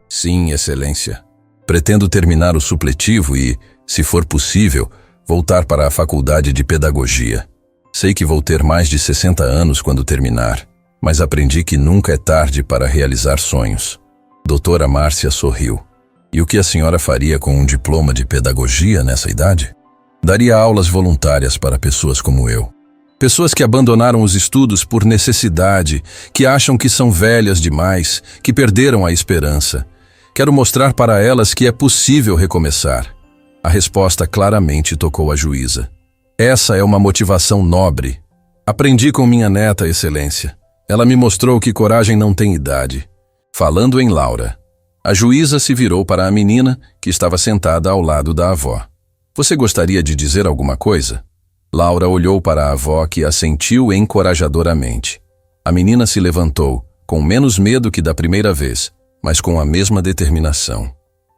Sim, Excelência. Pretendo terminar o supletivo e, se for possível, voltar para a faculdade de pedagogia. Sei que vou ter mais de 60 anos quando terminar, mas aprendi que nunca é tarde para realizar sonhos. Doutora Márcia sorriu. E o que a senhora faria com um diploma de pedagogia nessa idade? Daria aulas voluntárias para pessoas como eu. Pessoas que abandonaram os estudos por necessidade, que acham que são velhas demais, que perderam a esperança. Quero mostrar para elas que é possível recomeçar. A resposta claramente tocou a juíza. Essa é uma motivação nobre. Aprendi com minha neta, Excelência. Ela me mostrou que coragem não tem idade. Falando em Laura, a juíza se virou para a menina, que estava sentada ao lado da avó. Você gostaria de dizer alguma coisa? Laura olhou para a avó, que assentiu encorajadoramente. A menina se levantou, com menos medo que da primeira vez, mas com a mesma determinação.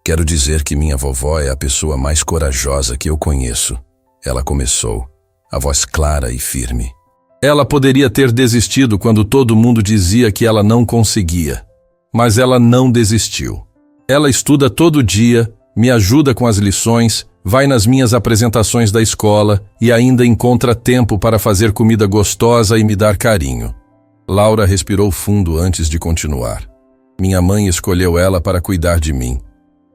Quero dizer que minha vovó é a pessoa mais corajosa que eu conheço. Ela começou, a voz clara e firme. Ela poderia ter desistido quando todo mundo dizia que ela não conseguia. Mas ela não desistiu. Ela estuda todo dia, me ajuda com as lições, vai nas minhas apresentações da escola e ainda encontra tempo para fazer comida gostosa e me dar carinho. Laura respirou fundo antes de continuar. Minha mãe escolheu ela para cuidar de mim.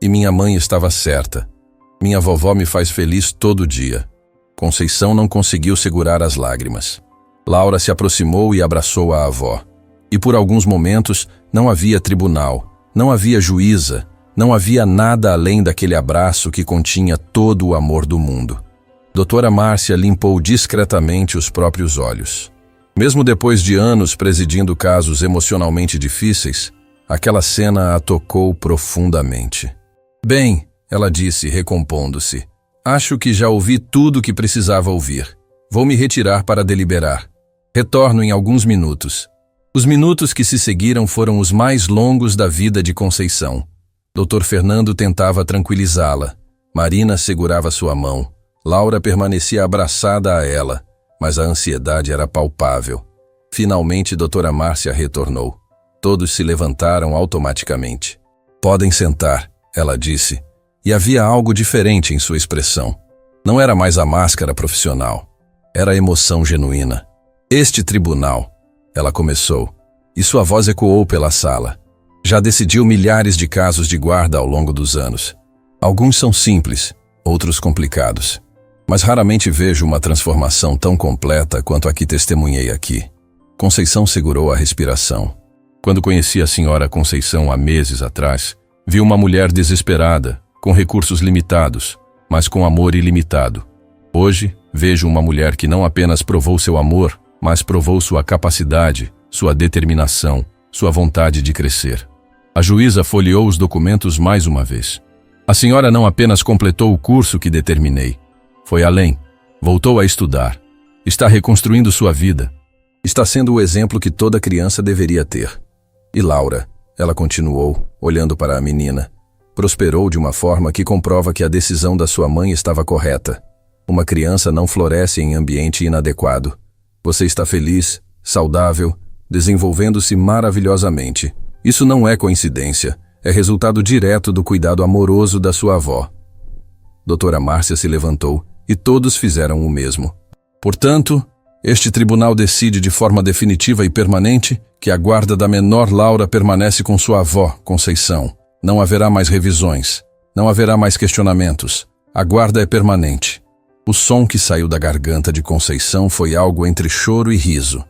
E minha mãe estava certa. Minha vovó me faz feliz todo dia. Conceição não conseguiu segurar as lágrimas. Laura se aproximou e abraçou a avó. E por alguns momentos não havia tribunal, não havia juíza, não havia nada além daquele abraço que continha todo o amor do mundo. Doutora Márcia limpou discretamente os próprios olhos. Mesmo depois de anos presidindo casos emocionalmente difíceis, aquela cena a tocou profundamente. Bem, ela disse, recompondo-se. Acho que já ouvi tudo o que precisava ouvir. Vou me retirar para deliberar. Retorno em alguns minutos. Os minutos que se seguiram foram os mais longos da vida de Conceição. Dr. Fernando tentava tranquilizá-la. Marina segurava sua mão. Laura permanecia abraçada a ela, mas a ansiedade era palpável. Finalmente, doutora Márcia retornou. Todos se levantaram automaticamente. Podem sentar, ela disse, e havia algo diferente em sua expressão. Não era mais a máscara profissional. Era a emoção genuína. Este tribunal, ela começou, e sua voz ecoou pela sala. Já decidiu milhares de casos de guarda ao longo dos anos. Alguns são simples, outros complicados. Mas raramente vejo uma transformação tão completa quanto a que testemunhei aqui. Conceição segurou a respiração. Quando conheci a senhora Conceição há meses atrás, vi uma mulher desesperada, com recursos limitados, mas com amor ilimitado. Hoje, vejo uma mulher que não apenas provou seu amor, mas provou sua capacidade, sua determinação, sua vontade de crescer. A juíza folheou os documentos mais uma vez. A senhora não apenas completou o curso que determinei. Foi além. Voltou a estudar. Está reconstruindo sua vida. Está sendo o exemplo que toda criança deveria ter. E Laura, ela continuou, olhando para a menina, prosperou de uma forma que comprova que a decisão da sua mãe estava correta. Uma criança não floresce em ambiente inadequado. Você está feliz, saudável, desenvolvendo-se maravilhosamente. Isso não é coincidência, é resultado direto do cuidado amoroso da sua avó. Doutora Márcia se levantou e todos fizeram o mesmo. Portanto, este tribunal decide de forma definitiva e permanente que a guarda da menor Laura permanece com sua avó, Conceição. Não haverá mais revisões, não haverá mais questionamentos. A guarda é permanente. O som que saiu da garganta de Conceição foi algo entre choro e riso.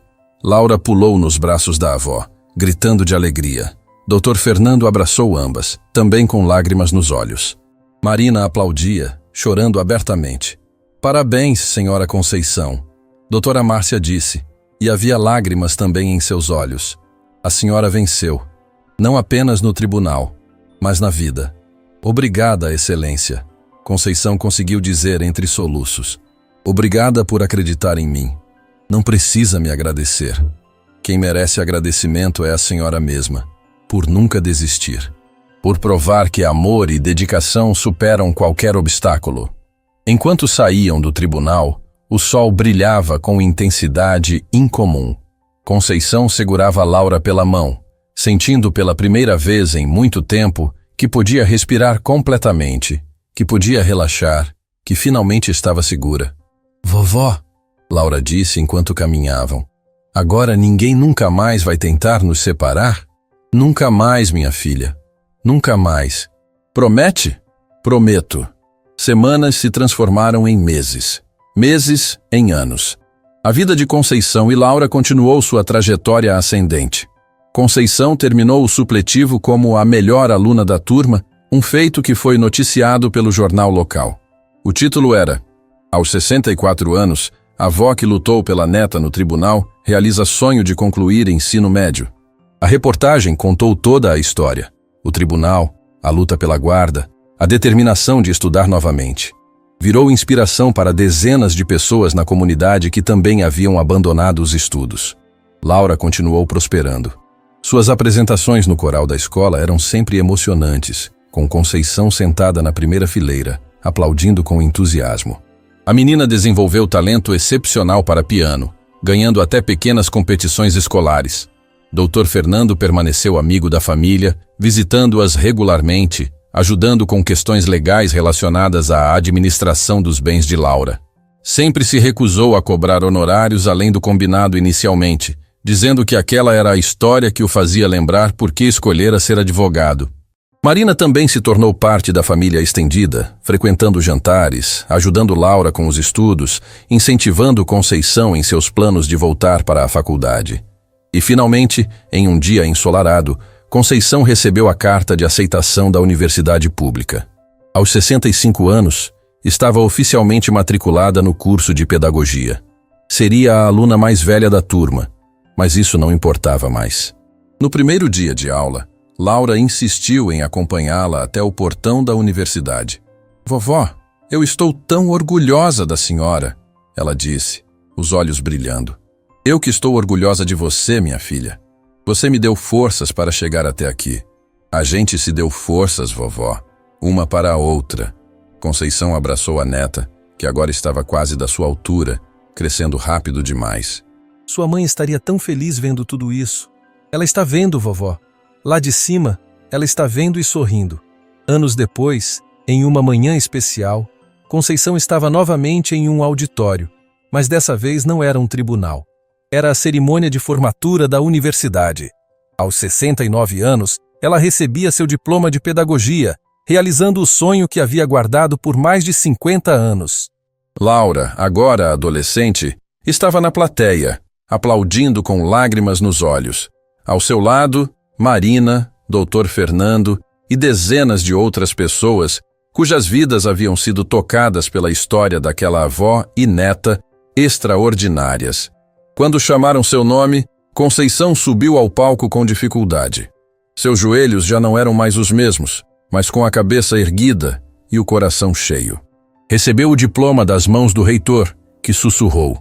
Laura pulou nos braços da avó, gritando de alegria. Dr. Fernando abraçou ambas, também com lágrimas nos olhos. Marina aplaudia, chorando abertamente. Parabéns, senhora Conceição. Doutora Márcia disse, e havia lágrimas também em seus olhos. A senhora venceu, não apenas no tribunal, mas na vida. Obrigada, Excelência. Conceição conseguiu dizer entre soluços. Obrigada por acreditar em mim. Não precisa me agradecer. Quem merece agradecimento é a senhora mesma, por nunca desistir. Por provar que amor e dedicação superam qualquer obstáculo. Enquanto saíam do tribunal, o sol brilhava com intensidade incomum. Conceição segurava Laura pela mão, sentindo pela primeira vez em muito tempo que podia respirar completamente, que podia relaxar, que finalmente estava segura. Vovó, Laura disse enquanto caminhavam. Agora ninguém nunca mais vai tentar nos separar? Nunca mais, minha filha. Nunca mais. Promete? Prometo. Semanas se transformaram em meses. Meses em anos. A vida de Conceição e Laura continuou sua trajetória ascendente. Conceição terminou o supletivo como a melhor aluna da turma, um feito que foi noticiado pelo jornal local. O título era: aos 64 anos, a avó que lutou pela neta no tribunal realiza sonho de concluir ensino médio. A reportagem contou toda a história. O tribunal, a luta pela guarda, a determinação de estudar novamente. Virou inspiração para dezenas de pessoas na comunidade que também haviam abandonado os estudos. Laura continuou prosperando. Suas apresentações no coral da escola eram sempre emocionantes, com Conceição sentada na primeira fileira, aplaudindo com entusiasmo. A menina desenvolveu talento excepcional para piano, ganhando até pequenas competições escolares. Dr. Fernando permaneceu amigo da família, visitando-as regularmente, ajudando com questões legais relacionadas à administração dos bens de Laura. Sempre se recusou a cobrar honorários além do combinado inicialmente, dizendo que aquela era a história que o fazia lembrar por que escolhera ser advogado. Marina também se tornou parte da família estendida, frequentando jantares, ajudando Laura com os estudos, incentivando Conceição em seus planos de voltar para a faculdade. E finalmente, em um dia ensolarado, Conceição recebeu a carta de aceitação da universidade pública. Aos 65 anos, estava oficialmente matriculada no curso de pedagogia. Seria a aluna mais velha da turma, mas isso não importava mais. No primeiro dia de aula, Laura insistiu em acompanhá-la até o portão da universidade. Vovó, eu estou tão orgulhosa da senhora, ela disse, os olhos brilhando. Eu que estou orgulhosa de você, minha filha. Você me deu forças para chegar até aqui. A gente se deu forças, vovó, uma para a outra. Conceição abraçou a neta, que agora estava quase da sua altura, crescendo rápido demais. Sua mãe estaria tão feliz vendo tudo isso. Ela está vendo, vovó. Lá de cima, ela está vendo e sorrindo. Anos depois, em uma manhã especial, Conceição estava novamente em um auditório, mas dessa vez não era um tribunal. Era a cerimônia de formatura da universidade. Aos 69 anos, ela recebia seu diploma de pedagogia, realizando o sonho que havia guardado por mais de 50 anos. Laura, agora adolescente, estava na plateia, aplaudindo com lágrimas nos olhos. Ao seu lado, Marina, Dr. Fernando e dezenas de outras pessoas cujas vidas haviam sido tocadas pela história daquela avó e neta extraordinárias. Quando chamaram seu nome, Conceição subiu ao palco com dificuldade. Seus joelhos já não eram mais os mesmos, mas com a cabeça erguida e o coração cheio. Recebeu o diploma das mãos do reitor, que sussurrou: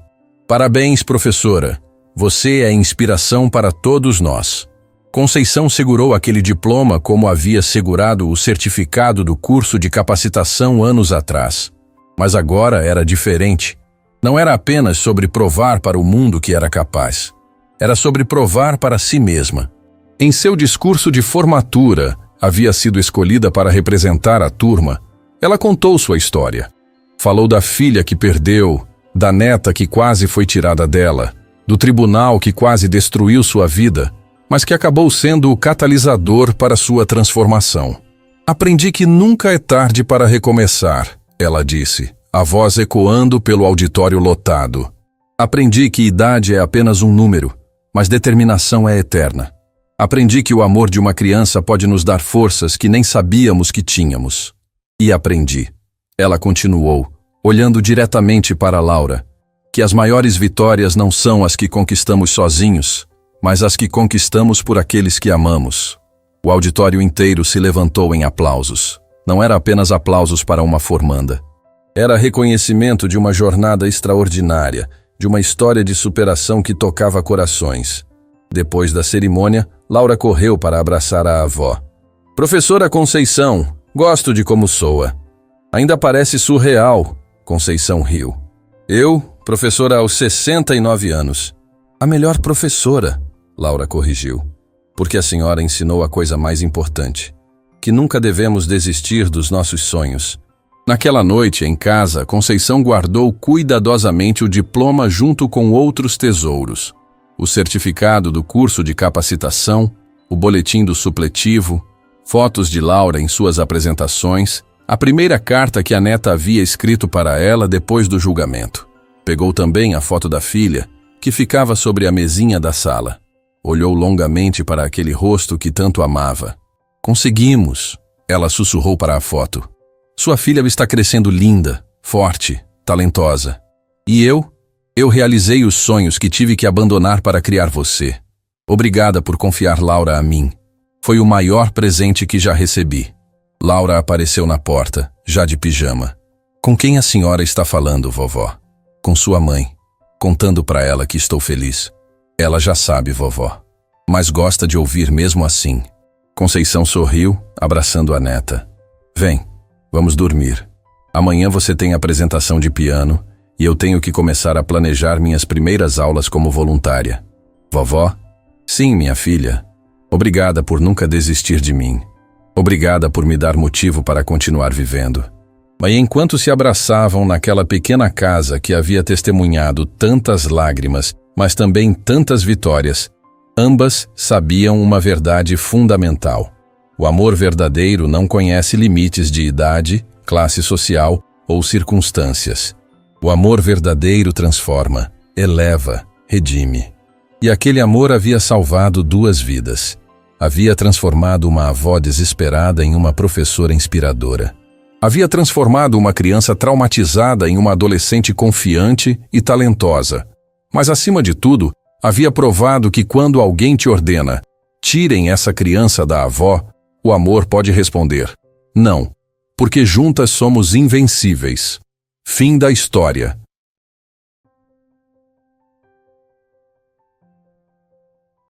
"Parabéns, professora. Você é inspiração para todos nós." Conceição segurou aquele diploma como havia segurado o certificado do curso de capacitação anos atrás. Mas agora era diferente. Não era apenas sobre provar para o mundo que era capaz. Era sobre provar para si mesma. Em seu discurso de formatura, havia sido escolhida para representar a turma. Ela contou sua história. Falou da filha que perdeu, da neta que quase foi tirada dela, do tribunal que quase destruiu sua vida, mas que acabou sendo o catalisador para sua transformação. "Aprendi que nunca é tarde para recomeçar", ela disse, a voz ecoando pelo auditório lotado. "Aprendi que idade é apenas um número, mas determinação é eterna. Aprendi que o amor de uma criança pode nos dar forças que nem sabíamos que tínhamos. E aprendi", ela continuou, olhando diretamente para Laura, "que as maiores vitórias não são as que conquistamos sozinhos, mas as que conquistamos por aqueles que amamos." O auditório inteiro se levantou em aplausos. Não era apenas aplausos para uma formanda. Era reconhecimento de uma jornada extraordinária, de uma história de superação que tocava corações. Depois da cerimônia, Laura correu para abraçar a avó. "Professora Conceição, gosto de como soa." "Ainda parece surreal." Conceição riu. "Eu, professora aos 69 anos. "A melhor professora", Laura corrigiu, "porque a senhora ensinou a coisa mais importante, que nunca devemos desistir dos nossos sonhos." Naquela noite, em casa, Conceição guardou cuidadosamente o diploma junto com outros tesouros. O certificado do curso de capacitação, o boletim do supletivo, fotos de Laura em suas apresentações, a primeira carta que a neta havia escrito para ela depois do julgamento. Pegou também a foto da filha, que ficava sobre a mesinha da sala. Olhou longamente para aquele rosto que tanto amava. "Conseguimos", ela sussurrou para a foto. "Sua filha está crescendo linda, forte, talentosa. E eu realizei os sonhos que tive que abandonar para criar você. Obrigada por confiar Laura a mim. Foi o maior presente que já recebi." Laura apareceu na porta, já de pijama. "Com quem a senhora está falando, vovó?" "Com sua mãe. Contando para ela que estou feliz." "Ela já sabe, vovó. Mas gosta de ouvir mesmo assim." Conceição sorriu, abraçando a neta. "Vem, vamos dormir. Amanhã você tem apresentação de piano e eu tenho que começar a planejar minhas primeiras aulas como voluntária." "Vovó?" "Sim, minha filha. Obrigada por nunca desistir de mim. Obrigada por me dar motivo para continuar vivendo." Mas enquanto se abraçavam naquela pequena casa que havia testemunhado tantas lágrimas, mas também tantas vitórias, ambas sabiam uma verdade fundamental. O amor verdadeiro não conhece limites de idade, classe social ou circunstâncias. O amor verdadeiro transforma, eleva, redime. E aquele amor havia salvado 2 vidas. Havia transformado uma avó desesperada em uma professora inspiradora. Havia transformado uma criança traumatizada em uma adolescente confiante e talentosa. Mas, acima de tudo, havia provado que quando alguém te ordena, Tirem essa criança da avó, o amor pode responder: não, porque juntas somos invencíveis. Fim da história.